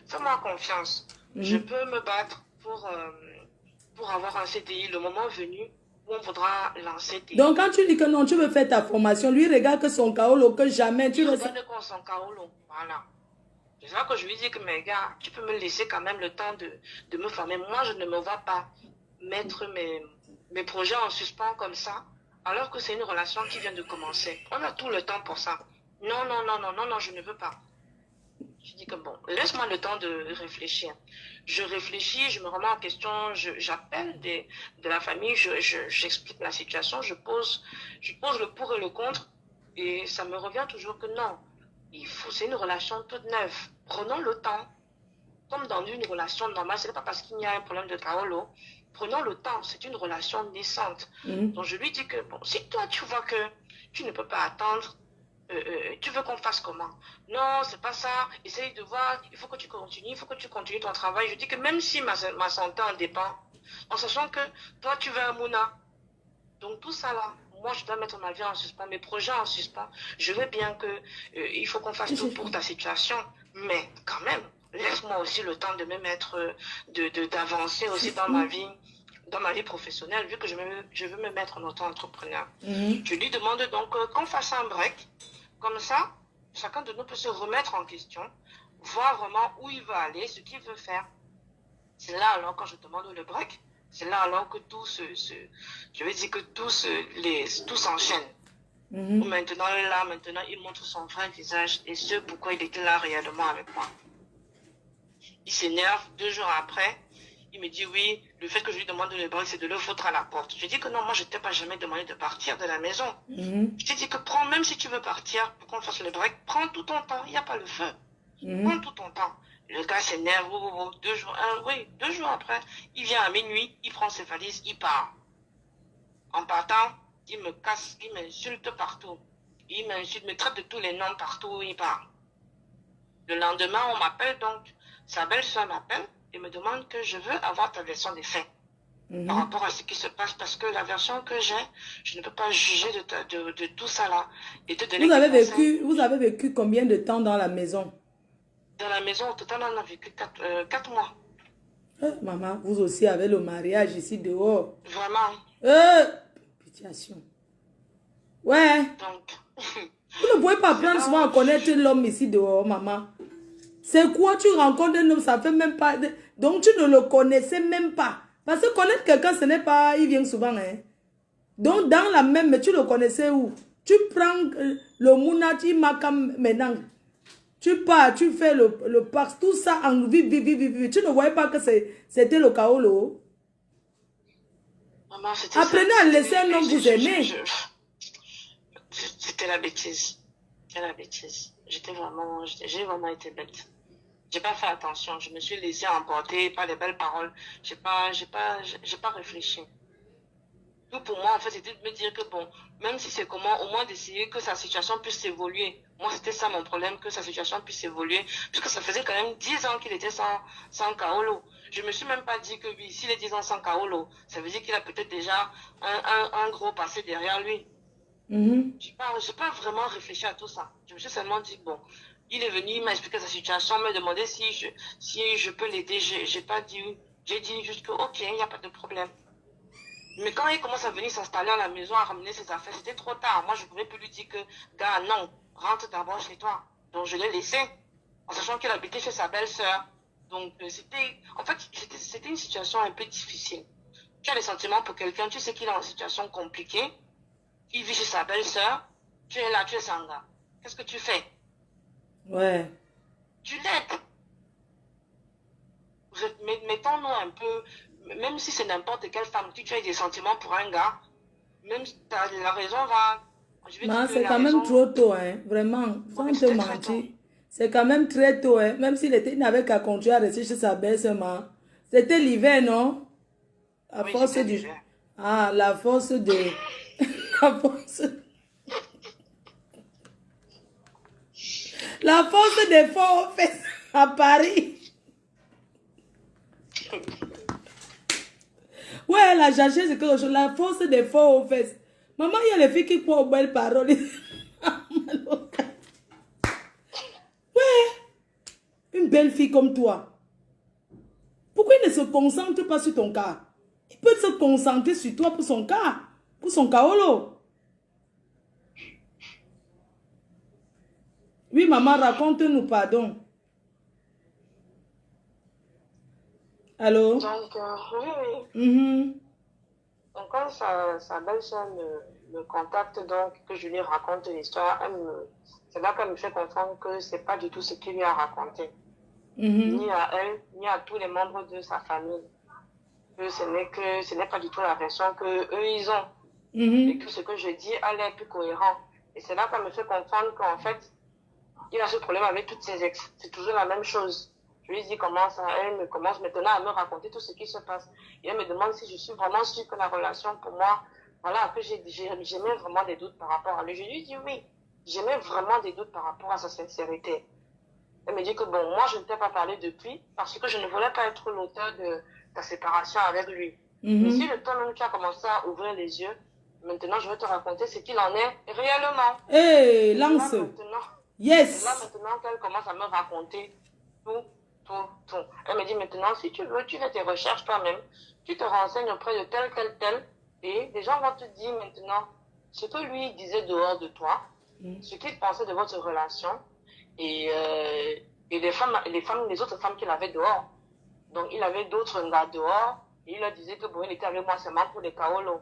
fais-moi confiance. Je peux me battre pour avoir un CDI le moment venu où on voudra lancer tes...
Donc quand tu dis que non, tu veux faire ta formation, lui regarde que son kaolo, que jamais tu
le... regarde que son kaolo, voilà. C'est ça que je lui dis que mes gars, tu peux me laisser quand même le temps de me former. Moi, je ne me vois pas mettre mes projets en suspens comme ça, alors que c'est une relation qui vient de commencer. On a tout le temps pour ça. Non, je ne veux pas. Je dis que bon, laisse-moi le temps de réfléchir. Je réfléchis, je me remets en question, j'appelle de la famille, j'explique la situation, je pose le pour et le contre, et ça me revient toujours que non, c'est une relation toute neuve. Prenons le temps, comme dans une relation normale, ce n'est pas parce qu'il y a un problème de Paolo. Prenons le temps, c'est une relation naissante. Donc je lui dis que bon, si toi tu vois que tu ne peux pas attendre, tu veux qu'on fasse comment? Non, c'est pas ça. Essaye de voir. Il faut que tu continues ton travail. Je dis que même si ma santé en dépend, en sachant que toi, tu veux un Mouna. Donc tout ça là, moi, je dois mettre ma vie en suspens, mes projets en suspens. Je veux bien que il faut qu'on fasse tout pour ta situation. Mais quand même, laisse-moi aussi le temps de me mettre, d'avancer aussi dans ma vie professionnelle, vu que je veux me mettre en auto-entrepreneur. Je lui demande donc qu'on fasse un break. Comme ça, chacun de nous peut se remettre en question, voir vraiment où il veut aller, ce qu'il veut faire. C'est là alors quand je demande le break, c'est là alors que tout s'enchaîne. Où maintenant, là, maintenant, il montre son vrai visage et ce pourquoi il était là réellement avec moi. Il s'énerve 2 jours après. Il me dit oui, le fait que je lui demande le break, c'est de le foutre à la porte. Je dis que non, moi je ne t'ai pas jamais demandé de partir de la maison. Je t'ai dit que prends, même si tu veux partir pour qu'on fasse le break, prends tout ton temps, il n'y a pas le feu. Prends tout ton temps. Le gars s'énerve, 2 jours après, il vient à minuit, il prend ses valises, il part. En partant, il me casse, il m'insulte partout. Il m'insulte, me traite de tous les noms partout où il part. Le lendemain, on m'appelle donc, sa belle-soeur m'appelle et me demande que je veux avoir ta version des faits par rapport à ce qui se passe parce que la version que j'ai, je ne peux pas juger de tout ça là et te donner
vous avez vécu combien de temps dans la maison?
Dans la maison, au total, on a vécu 4 mois.
Maman, vous aussi avez le mariage ici dehors.
Vraiment.
Pitiation. Ouais.
Donc.
Vous ne pouvez pas apprendre souvent à connaître l'homme ici dehors, maman. C'est quoi, tu rencontres un homme, ça fait même pas... Donc tu ne le connaissais même pas. Parce que connaître quelqu'un, ce n'est pas... Il vient souvent, hein. Donc dans la même, mais tu le connaissais où? Tu prends le mounati makam maintenant. Tu pars, tu fais le parc, tout ça en vite. Tu ne voyais pas que c'était le chaos, là.
Maman,
apprenez à laisser un homme vous aimer.
C'était la bêtise. C'était la bêtise. J'ai vraiment été bête. J'ai pas fait attention. Je me suis laissée emporter par les belles paroles. J'ai pas réfléchi. Tout pour moi, en fait, c'était de me dire que bon, même si c'est comment, au moins d'essayer que sa situation puisse évoluer. Moi, c'était ça mon problème, que sa situation puisse évoluer. Puisque ça faisait quand même 10 ans qu'il était sans Kaolo. Je me suis même pas dit que oui, s'il est 10 ans sans Kaolo, ça veut dire qu'il a peut-être déjà un gros passé derrière lui. J'ai pas vraiment réfléchi à tout ça. Je me suis seulement dit, bon, il est venu, il m'a expliqué sa situation, m'a demandé si je peux l'aider. J'ai pas dit, j'ai dit juste que ok, il n'y a pas de problème. Mais quand il commence à venir s'installer à la maison, à ramener ses affaires, c'était trop tard. Moi, je ne pouvais plus lui dire que, gars, non, rentre d'abord chez toi. Donc, je l'ai laissé, en sachant qu'il habitait chez sa belle-sœur. Donc, c'était une situation un peu difficile. Tu as des sentiments pour quelqu'un, tu sais qu'il est en situation compliquée, il vit chez sa belle-sœur, tu es là, tu es sanga. Qu'est-ce que tu fais?
Ouais.
Tu l'aides. Mettons-nous un peu... Même si c'est n'importe quelle femme, tu as des sentiments pour un gars, même si la raison va...
C'est quand même trop tôt, hein, vraiment, sans te mentir. C'est quand même très tôt, hein, même s'il n'avait qu'à continuer à rester chez sa belle-sœur. C'était l'hiver, non? La force du... Ah, la force de... La force... La force des forts fesses à Paris. Ouais, elle a cherché quelque chose. La force des forts aux fesses. Maman, il y a les filles qui croient aux belles paroles. Ouais. Une belle fille comme toi. Pourquoi il ne se concentre pas sur ton cas? Il peut se concentrer sur toi pour son cas. Pour son kaolo. Oui, maman, raconte-nous, pardon. Allô?
Donc, oui. Donc, quand sa belle-sœur me contacte, donc, que je lui raconte l'histoire, c'est là qu'elle me fait comprendre que c'est pas du tout ce qu'il lui a raconté. Ni à elle, ni à tous les membres de sa famille. Que ce n'est pas du tout la version qu'eux, ils ont. Et que ce que je dis allait être plus cohérent. Et c'est là qu'elle me fait comprendre qu'en fait, il a ce problème avec toutes ses ex. C'est toujours la même chose. Je lui dis elle commence maintenant à me raconter tout ce qui se passe. Et elle me demande si je suis vraiment sûre que la relation pour moi, voilà, que j'aimais vraiment des doutes par rapport à lui. Je lui dis oui, j'aimais vraiment des doutes par rapport à sa sincérité. Elle me dit que bon, moi je ne t'ai pas parlé depuis parce que je ne voulais pas être l'auteur de ta séparation avec lui. Mais si le temps même tu as commencé à ouvrir les yeux, maintenant je vais te raconter ce qu'il en est réellement.
Hé, lance. Yes.
C'est là maintenant qu'elle commence à me raconter tout. Elle me dit maintenant, si tu veux, tu fais tes recherches toi-même, tu te renseignes auprès de tel, et les gens vont te dire maintenant ce que lui disait dehors de toi, ce qu'il pensait de votre relation, et les autres femmes qu'il avait dehors. Donc, il avait d'autres gars dehors, et il leur disait que bon, il était avec moi seulement pour les kaolo.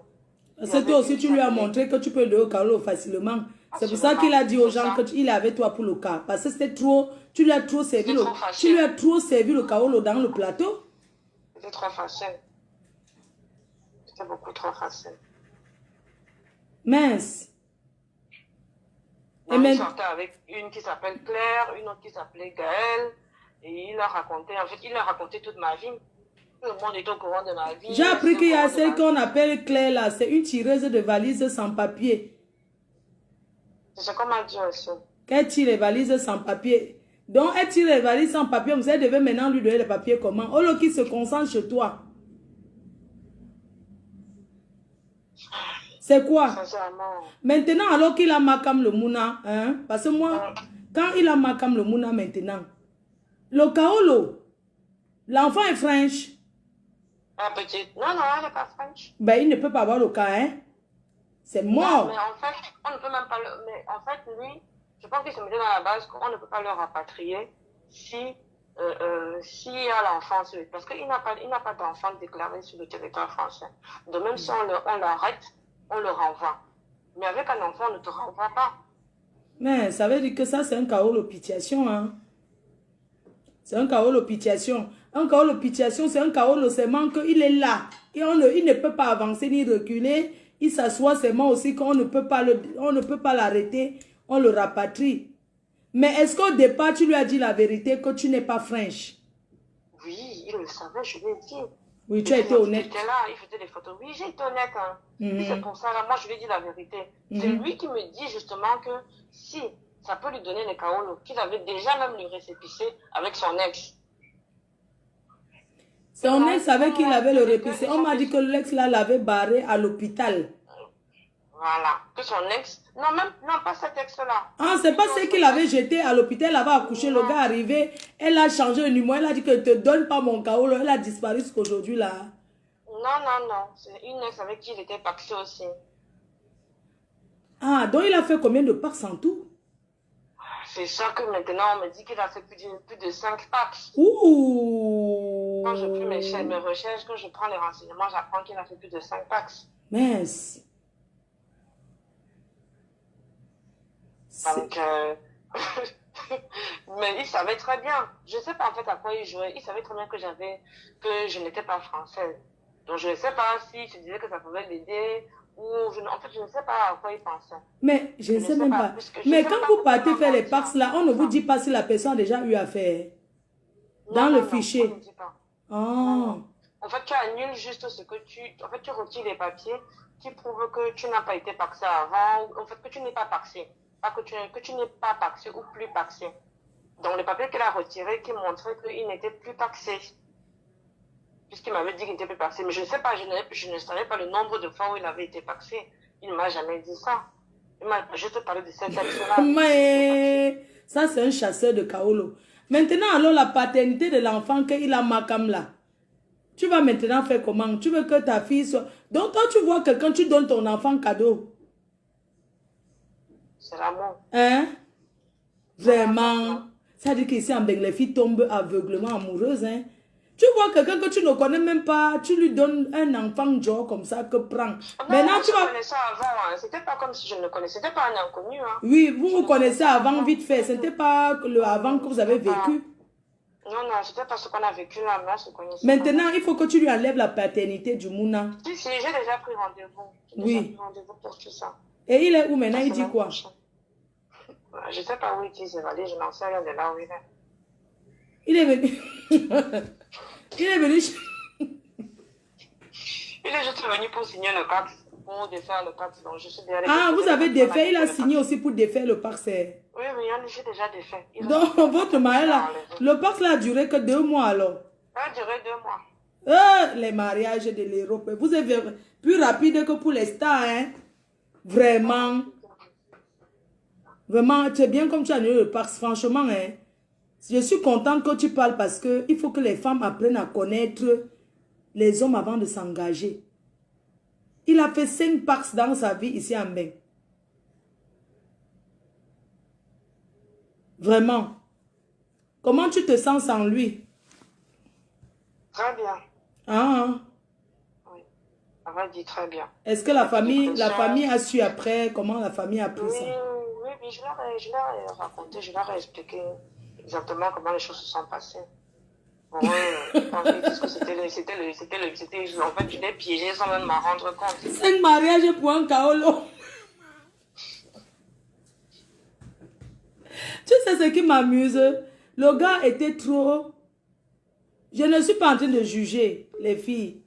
C'est toi aussi, tu lui as montré que tu peux le Kaolo facilement. C'est pour ça qu'il a dit aux gens qu'il est avec toi pour le cas. Parce que c'était trop, tu lui as trop servi le Kaolo dans le plateau.
C'était trop facile. C'était beaucoup trop facile.
Mince.
Et il sortait avec une qui s'appelle Claire, une autre qui s'appelait Gaëlle. Et il a raconté, en fait, il a raconté toute ma vie. Tout le monde est au courant de ma vie.
J'ai appris qu'il y a celle qu'on appelle Claire là. C'est une tireuse de valises sans papier.
C'est ce qu'on m'a dit aussi.
Qu'elle tire les valises sans papier. Donc, elle tire les valises sans papier. Vous devez maintenant lui donner les papiers comment? Oh, qui se concentre chez toi. C'est quoi? Maintenant, alors qu'il a Makam le Mouna, hein? Parce que moi, quand il a Makam le Mouna maintenant, le Kaolo, l'enfant est French.
Un petit. Non, elle n'est pas French.
Ben, il ne peut pas avoir le cas, hein? C'est mort.
Non, mais en fait, on ne peut même pas le... Mais en fait, lui, je pense qu'il se mettait dans la base qu'on ne peut pas le rapatrier si y a l'enfant sur le... Parce qu'il n'a pas d'enfant déclaré sur le territoire français. Donc même si on l'arrête, on le renvoie. Mais avec un enfant, on ne te renvoie pas.
Mais ça veut dire que ça, c'est un Kaolo pitiation, hein? C'est un Kaolo pitiation. Un Kaolo pitiation, c'est un Kaolo seulement qu'il est là. Et il ne peut pas avancer ni reculer. Il s'assoit seulement aussi qu'on ne peut pas l'arrêter. On le rapatrie. Mais est-ce qu'au départ, tu lui as dit la vérité que tu n'es pas French?
Oui, il le savait, je lui ai dit.
Oui, tu as été honnête.
Il était là, il faisait des photos. Oui, j'ai été honnête. Hein. C'est pour ça, là, moi, je lui ai dit la vérité. C'est lui qui me dit justement que si ça peut lui donner les Kaolo, qu'il avait déjà même le récépissé avec son ex.
Son ex savait qu'il avait le récépissé. On m'a dit que l'ex là l'avait barré à l'hôpital.
Voilà. Que son ex... Non, pas cet ex-là.
Ah, c'est pas ce qu'il avait jeté à l'hôpital. Elle avait accouché. Le gars arrivé. Elle a changé le numéro. Elle a dit que ne te donne pas mon Kaolo. Elle a disparu jusqu'aujourd'hui là.
Non. C'est une ex avec qui il était paxé aussi.
Ah, donc il a fait combien de pax en tout?
C'est ça que maintenant on me dit qu'il a fait plus de 5 pax.
Ouh.
Quand je fais mes recherches, quand je prends les renseignements, j'apprends qu'il a fait plus de 5 pax.
Mince.
Donc, mais il savait très bien. Je ne sais pas en fait à quoi il jouait. Il savait très bien que je n'étais pas française. Donc je ne sais pas s'il se disait que ça pouvait l'aider ou en fait je ne sais pas à quoi il pensait.
Mais je ne sais même pas. Mais quand vous partez faire les pax là, on ne vous dit pas si la personne a déjà eu affaire dans le fichier.
On ne dit pas.
Oh.
En fait, tu annules juste ce que en fait, tu retires les papiers qui prouvent que tu n'as pas été paxé avant, en fait, que tu n'es pas paxé. Pas que tu n'es pas paxé ou plus paxé. Donc, le papier qu'il a retiré qui montrait qu'il n'était plus paxé. Puisqu'il m'avait dit qu'il n'était plus paxé. Mais je ne sais pas, je ne savais pas le nombre de fois où il avait été paxé. Il ne m'a jamais dit ça. Il m'a juste parlé de cette action-là.
Mais ça, c'est un chasseur de Kaolo. Maintenant, alors, la paternité de l'enfant qu'il a Makam là. Tu vas maintenant faire comment? Tu veux que ta fille soit... Donc, toi, tu vois que quand tu donnes ton enfant cadeau...
C'est l'amour.
Hein? Vraiment. Ça veut dire qu'ici, en Beng, les filles tombent aveuglement amoureuses. Hein? Tu vois quelqu'un que tu ne connais même pas, tu lui donnes un enfant genre comme ça que prend.
Non,
maintenant, tu vas...
connaissais avant. Hein. C'était pas comme si je ne le connaissais. C'était pas un inconnu. Hein.
Oui, vous connaissez avant vite fait. C'était pas le avant que vous avez vécu.
Non, c'était pas ce qu'on a vécu là.
Maintenant, il faut que tu lui enlèves la paternité du Mouna.
Si, j'ai déjà pris rendez-vous. J'ai déjà pris rendez-vous pour tout ça.
Et il est où maintenant? Il dit quoi?
Je ne sais pas où il dit, je n'en sais rien de là où il est.
Il est venu. Il est venu.
Il est juste venu pour signer le pacte, pour défaire le pacte. Donc je suis derrière.
Ah, vous avez défait, il a signé aussi pour défaire le pacte.
Oui, j'ai déjà défait.
Donc, votre mari là, le pacte là a duré que 2 mois alors?
Ça a duré 2 mois.
Les mariages de l'Europe, vous êtes plus rapide que pour les stars, hein? Vraiment. Vraiment, c'est bien comme tu as annulé le pacte, franchement, hein? Je suis contente que tu parles parce que il faut que les femmes apprennent à connaître les hommes avant de s'engager. Il a fait 5 pactes dans sa vie ici en Beng. Vraiment. Comment tu te sens sans lui?
Très bien.
Ah.
Oui. On va dire très bien.
Est-ce que la famille a su après? Comment la famille a pris ça?
Oui, je leur ai raconté, je leur ai expliqué exactement comment les choses se sont passées. Pour eux, quand ils disent que en fait, je l'ai piégé sans même m'en rendre compte.
5 mariages pour un kaolo. Tu sais ce qui m'amuse? Le gars était trop... Je ne suis pas en train de juger les filles.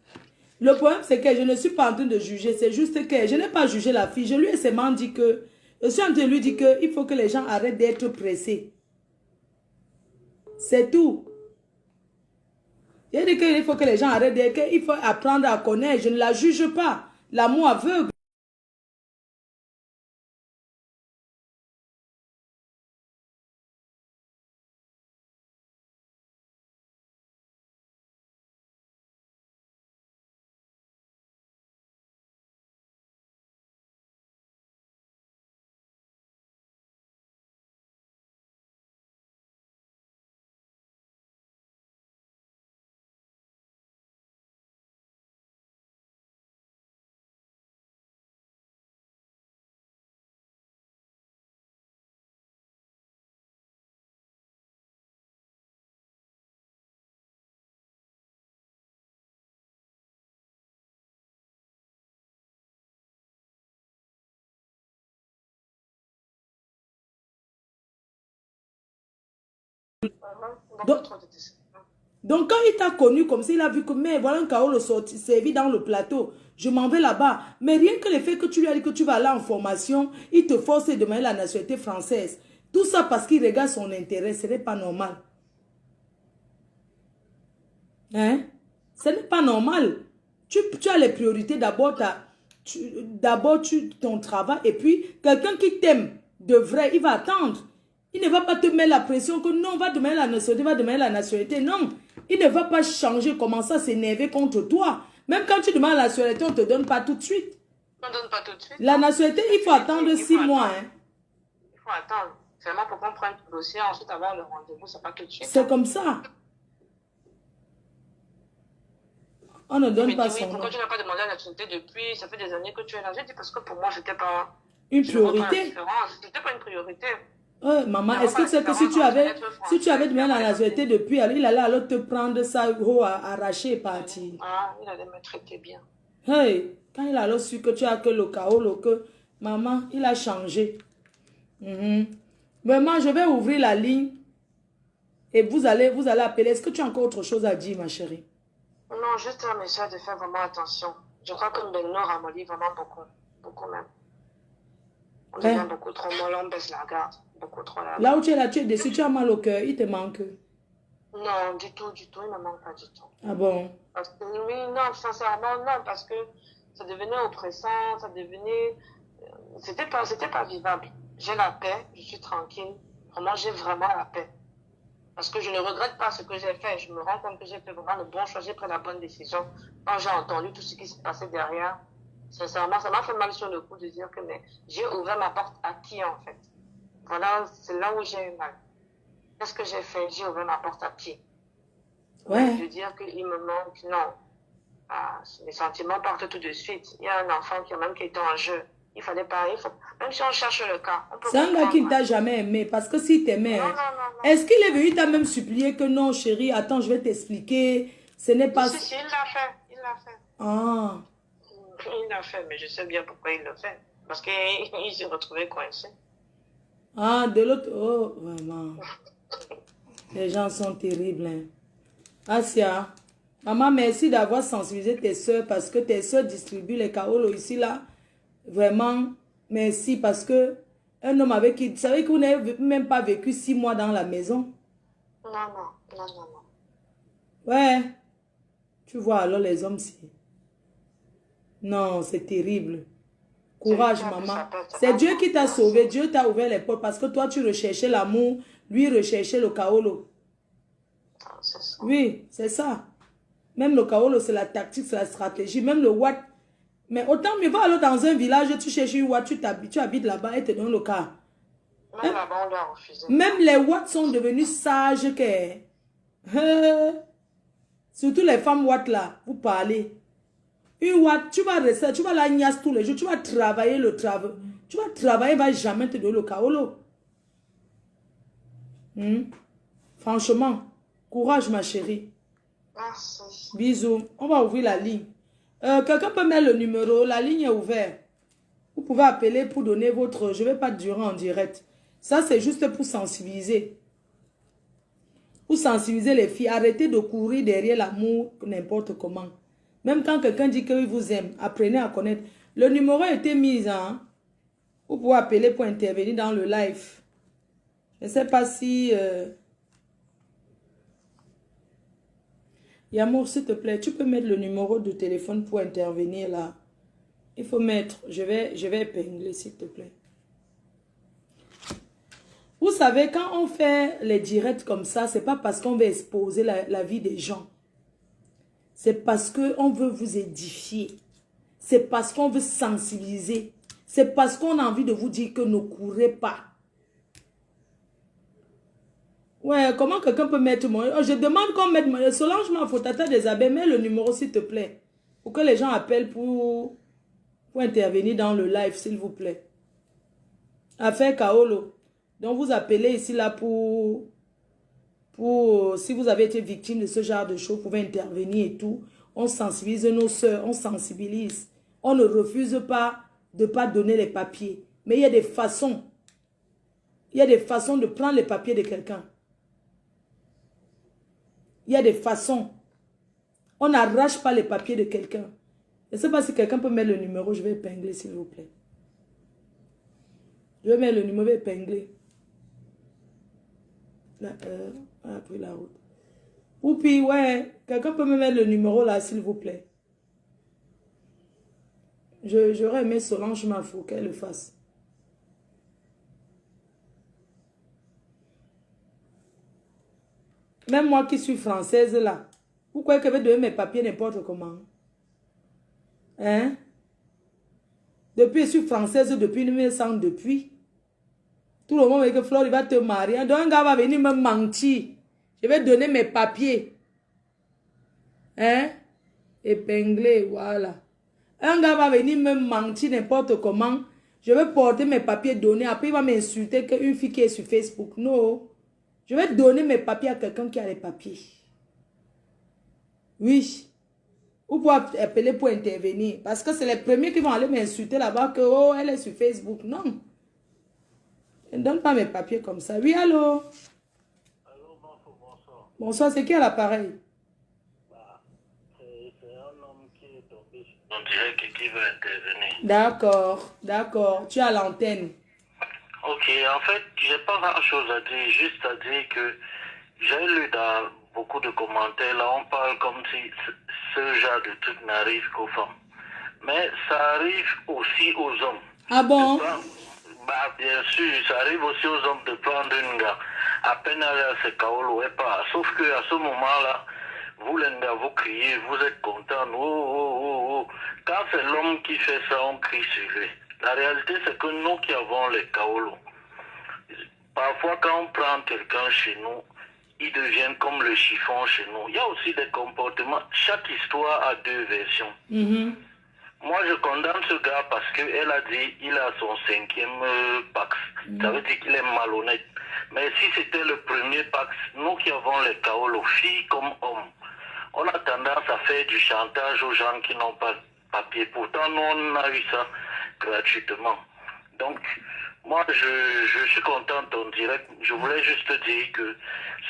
Le problème, c'est que je ne suis pas en train de juger. C'est juste que je n'ai pas jugé la fille. Je lui ai seulement dit que... Je suis en train de lui dire qu'il faut que les gens arrêtent d'être pressés. C'est tout. J'ai dit qu'il faut que les gens arrêtent d'être... Il faut apprendre à connaître. Je ne la juge pas. L'amour aveugle. Donc, quand il t'a connu comme ça, il a vu que, mais voilà un kaolo sorti, servi dans le plateau. Je m'en vais là-bas. Mais rien que le fait que tu lui as dit que tu vas aller en formation, il te force de demander la nationalité française. Tout ça parce qu'il regarde son intérêt. Ce n'est pas normal. Hein? Ce n'est pas normal. Tu as les priorités. D'abord, ton travail. Et puis, quelqu'un qui t'aime de vrai, il va attendre. Il ne va pas te mettre la pression que non, on va demander la nationalité, va demander la nationalité. Non, il ne va pas changer, commencer à s'énerver contre toi. Même quand tu demandes la nationalité, on ne te donne pas tout de suite.
On ne donne pas tout de suite.
La nationalité, il faut attendre 6 mois. Hein.
Il faut attendre. Seulement pour qu'on prenne le dossier, ensuite avoir le rendez-vous, c'est pas tout de suite.
C'est comme ça. On ne donne pas son nom.
Pourquoi tu n'as pas demandé la nationalité depuis, ça fait des années que tu es là. J'ai dit parce que pour moi, c'était pas
une priorité.
C'était pas une priorité.
Maman, est-ce que c'est que si tu avais demandé la nationalité depuis, il allait alors te prendre ça arraché et partir.
Ah, il allait me traiter bien.
Hey, quand il a alors su que tu as que le chaos, que maman, il a changé. Maman, je vais ouvrir la ligne et vous allez appeler. Est-ce que tu as encore autre chose à dire, ma chérie?
Non, juste un message de faire vraiment attention. Je crois que Benno ramollit vraiment beaucoup. Beaucoup même. On devient beaucoup trop molle, on baisse la garde. Beaucoup trop là.
Là où tu es là, tu es déçu, tu as mal au cœur, il te manque?
Non, du tout, il ne me manque pas du tout.
Ah bon?
Parce que, oui, non, sincèrement, non, parce que ça devenait oppressant, ça devenait... C'était pas vivable. J'ai la paix, je suis tranquille. Vraiment, j'ai vraiment la paix. Parce que je ne regrette pas ce que j'ai fait. Je me rends compte que j'ai fait vraiment le bon choix, j'ai pris la bonne décision. Quand j'ai entendu tout ce qui s'est passé derrière, sincèrement, ça m'a fait mal sur le coup de dire que j'ai ouvert ma porte à qui, en fait? Voilà, c'est là où j'ai eu mal. Qu'est-ce que j'ai fait? J'ai ouvert ma porte à qui?
Ouais.
De dire qu'il me manque, non. Ah, les sentiments partent tout de suite. Il y a un enfant qui était en jeu. Il fallait pas, même si on cherche le cas.
C'est un gars qui ne t'a jamais aimé. Parce que s'il t'aimait, est-ce qu'il est venu, il t'a même supplié que non, chérie, attends, je vais t'expliquer. Ce n'est pas...
Si, il l'a fait. Il l'a fait.
Ah.
Il l'a fait, mais je sais bien pourquoi il le fait. Parce qu'il s'est retrouvé coincé.
Ah, de l'autre... Oh, vraiment. Les gens sont terribles. Hein. Asia, maman, merci d'avoir sensibilisé tes soeurs parce que tes soeurs distribuent les kaolos ici, là. Vraiment, merci parce que un homme avec qui... Vous savez que vous n'avez même pas vécu 6 mois dans la maison?
Non.
Ouais. Tu vois alors les hommes, si. Non, c'est terrible. Courage, maman. C'est Dieu qui t'a sauvé. Dieu t'a ouvert les portes parce que toi, tu recherchais l'amour. Lui, recherchait le kaolo. Oui, c'est ça. Même le kaolo, c'est la tactique, c'est la stratégie. Même le what. Mais autant mieux va alors dans un village, tu cherches une what, tu habites là-bas et te donnes le cas.
Même là-bas, on l'a refusé.
Même les what sont devenus sages que... Surtout les femmes what là, vous parlez. Une ouate, tu vas rester, tu vas la gnasse tous les jours, tu vas travailler le travail. Tu vas travailler, va jamais te donner le kaolo. Franchement, courage ma chérie.
Merci.
Bisous. On va ouvrir la ligne. Quelqu'un peut mettre le numéro, la ligne est ouverte. Vous pouvez appeler pour donner votre... Je ne vais pas durer en direct. Ça, c'est juste pour sensibiliser. Pour sensibiliser les filles. Arrêtez de courir derrière l'amour n'importe comment. Même quand quelqu'un dit qu'il vous aime, apprenez à connaître. Le numéro a été mis, hein. Vous pouvez appeler pour intervenir dans le live. Je ne sais pas si... Yamour, s'il te plaît, tu peux mettre le numéro de téléphone pour intervenir là. Il faut mettre... Je vais épingler, s'il te plaît. Vous savez, quand on fait les directs comme ça, c'est pas parce qu'on veut exposer la vie des gens. C'est parce qu'on veut vous édifier. C'est parce qu'on veut sensibiliser. C'est parce qu'on a envie de vous dire que ne courez pas. Ouais, comment quelqu'un peut mettre mon... Je demande qu'on mette mon... Solange Mafotata des abeilles, mets le numéro s'il te plaît. Pour que les gens appellent pour intervenir dans le live, s'il vous plaît. Affaire Kaolo. Donc vous appelez ici là pour si vous avez été victime de ce genre de choses, vous pouvez intervenir et tout. On sensibilise nos soeurs, on sensibilise. On ne refuse pas de ne pas donner les papiers. Mais il y a des façons. Il y a des façons de prendre les papiers de quelqu'un. Il y a des façons. On n'arrache pas les papiers de quelqu'un. Je ne sais pas si quelqu'un peut mettre le numéro. Je vais épingler, s'il vous plaît. Je vais mettre le numéro épinglé. On a pris la route. Ou puis, ouais, quelqu'un peut me mettre le numéro là, s'il vous plaît. J'aurais aimé Solange Mafou qu'elle le fasse. Même moi qui suis française là, vous croyez que je vais donner mes papiers n'importe comment? Hein? Depuis, je suis française depuis 1900, depuis. Tout le monde veut que Flore va te marier. Donc un gars va venir me mentir. Je vais donner mes papiers. Hein? Épinglé, voilà. Un gars va venir me mentir n'importe comment. Je vais porter mes papiers donnés. Après, il va m'insulter qu'une fille qui est sur Facebook. Non. Je vais donner mes papiers à quelqu'un qui a les papiers. Oui. Vous pouvez appeler pour intervenir. Parce que c'est les premiers qui vont aller m'insulter là-bas que, oh, elle est sur Facebook. Non. Je ne donne pas mes papiers comme ça. Oui, allô?
Allô, bonsoir.
Bonsoir, c'est qui à l'appareil?
C'est un homme qui est tombé. On dirait qu'il veut intervenir.
D'accord, d'accord. Tu as l'antenne.
Ok, en fait, j'ai pas grand chose à dire, juste à dire que j'ai lu dans beaucoup de commentaires, là, on parle comme si ce genre de truc n'arrive qu'aux femmes. Mais ça arrive aussi aux hommes.
Ah bon?
Bah, bien sûr, ça arrive aussi aux hommes de prendre une gars. À peine aller à ce kaolo et pas. Sauf que à ce moment-là, vous les gars, vous criez, vous êtes contents. Oh, oh, oh, oh. Quand c'est l'homme qui fait ça, on crie sur lui. La réalité, c'est que nous qui avons les kaolo, parfois quand on prend quelqu'un chez nous, ils deviennent comme le chiffon chez nous. Il y a aussi des comportements. Chaque histoire a deux versions. Moi, je condamne ce gars parce qu'elle a dit qu'il a son 5e Pax. Ça veut dire qu'il est malhonnête. Mais si c'était le premier Pax, nous qui avons les kaolo, filles comme hommes, on a tendance à faire du chantage aux gens qui n'ont pas de papier. Pourtant, nous, on a eu ça gratuitement. Donc, moi, je suis contente en direct. Je voulais juste dire que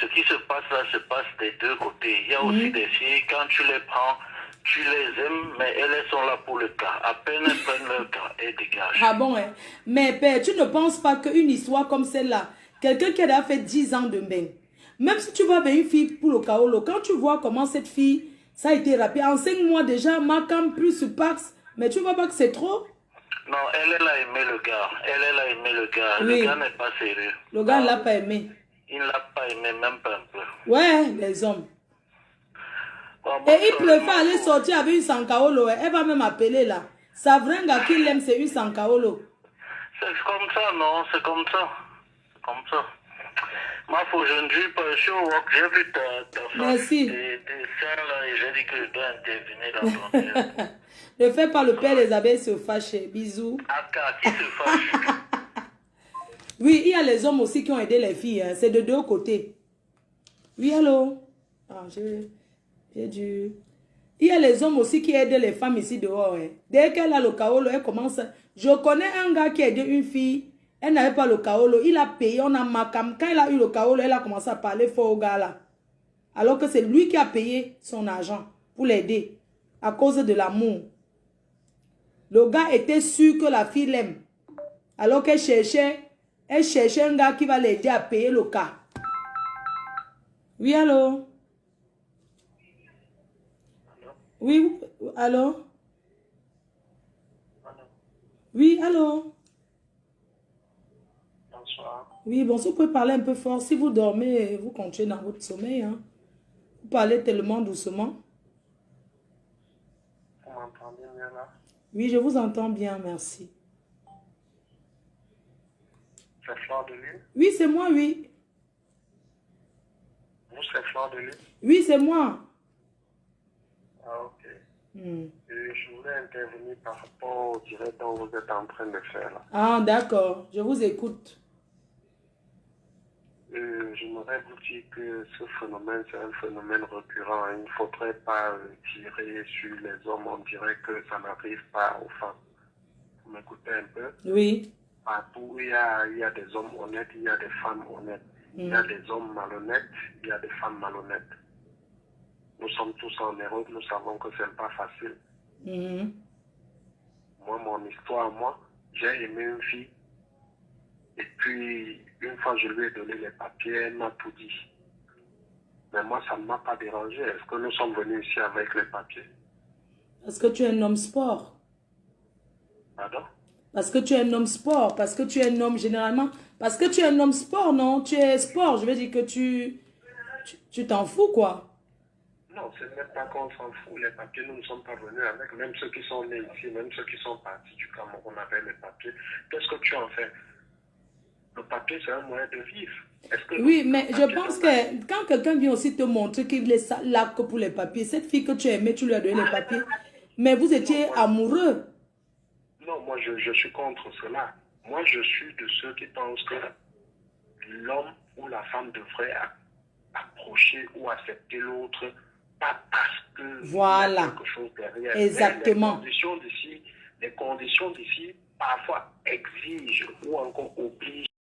ce qui se passe là se passe des deux côtés. Il y a aussi des filles, quand tu les prends, tu les aimes, mais elles sont là pour le cas. À peine elles prennent leur cas et dégagent.
Ah bon, hein? Mais père, tu ne penses pas qu'une histoire comme celle-là, quelqu'un qui a déjà fait 10 ans de bain, même si tu vas avec une fille pour le kaolo, quand tu vois comment cette fille, ça a été rapide, en 5 mois déjà, marquant plus sur Pax, mais tu vois pas que c'est trop?
Non, elle a aimé le gars. Elle a aimé le gars.
Oui.
Le gars n'est pas sérieux.
Le gars ne l'a pas aimé.
Il ne l'a pas aimé, même pas un peu.
Ouais, les hommes.
Bon,
Et il préfère aller sortir avec une sankaolo. Elle va même appeler là. Sa vraie gars qui l'aime, c'est une sankaolo.
C'est comme ça, non? C'est comme ça. C'est comme ça. Moi, faut je ne dis pas, je suis au rock. J'ai vu ta femme.
Merci.
Des Augustin, là, et j'ai dit que je dois intervenir dans ton téléphone.
Ne fais pas, le père des abeilles se fâche. Bisous.
Aka, qui se fâche?
Oui, il y a les hommes aussi qui ont aidé les filles. Hein. C'est de deux côtés. Oui, allô? Ah, j'ai dû... Il y a les hommes aussi qui aident les femmes ici dehors. Hein. Dès qu'elle a le kaolo, elle commence... Je connais un gars qui a aidé une fille. Elle n'avait pas le kaolo. Il a payé, on a macam. Quand il a eu le kaolo, elle a commencé à parler fort au gars là. Alors que c'est lui qui a payé son argent pour l'aider. À cause de l'amour. Le gars était sûr que la fille l'aime. Alors qu'elle cherchait un gars qui va l'aider à payer le cas. Oui, allô? Oui, allô? Oui, allô?
Bonsoir.
Oui, bonsoir, vous pouvez parler un peu fort. Si vous dormez, vous continuez dans votre sommeil. Hein. Vous parlez tellement doucement.
Vous m'entendez mieux là?
Oui, je vous entends bien, merci.
C'est Fleur de Lune?
Oui, c'est moi, oui.
Vous, c'est Fleur de Lune?
Oui, c'est moi.
Ah, ok.
Hmm.
Je voulais intervenir par rapport au direct dont vous êtes en train de faire là.
Ah, d'accord. Je vous écoute.
J'aimerais vous dire que ce phénomène, c'est un phénomène récurrent. Il ne faudrait pas tirer sur les hommes. On dirait que ça n'arrive pas aux femmes. Vous m'écoutez un peu?
Oui.
Partout, il y a des hommes honnêtes, il y a des femmes honnêtes. Il y a des hommes malhonnêtes, il y a des femmes malhonnêtes. Nous sommes tous en Europe, nous savons que ce n'est pas facile.
Mhm.
Moi, mon histoire, j'ai aimé une fille. Et puis, une fois, je lui ai donné les papiers, elle m'a tout dit. Mais moi, ça ne m'a pas dérangé. Est-ce que nous sommes venus ici avec les papiers?
Parce que tu es un homme sport.
Pardon?
Parce que tu es un homme sport. Parce que tu es un homme généralement. Parce que tu es un homme sport, non? Tu es sport. Je veux dire que tu t'en fous, quoi.
Non, c'est même pas qu'on s'en fout. Les papiers, nous ne sommes pas venus avec. Même ceux qui sont nés ici, même ceux qui sont partis du Cameroun avec les papiers. Qu'est-ce que tu en fais? Le papier, c'est un moyen de vivre.
Oui, mais je pense que quand quelqu'un vient aussi te montrer qu'il est là que pour les papiers, cette fille que tu aimais, tu lui as donné les papiers, mais vous étiez amoureux.
Non, moi, je suis contre cela. Moi, je suis de ceux qui pensent que l'homme ou la femme devrait approcher ou accepter l'autre, pas parce que
voilà.
Il y a quelque chose derrière.
Exactement.
Les conditions d'ici, parfois exigent ou encore obligent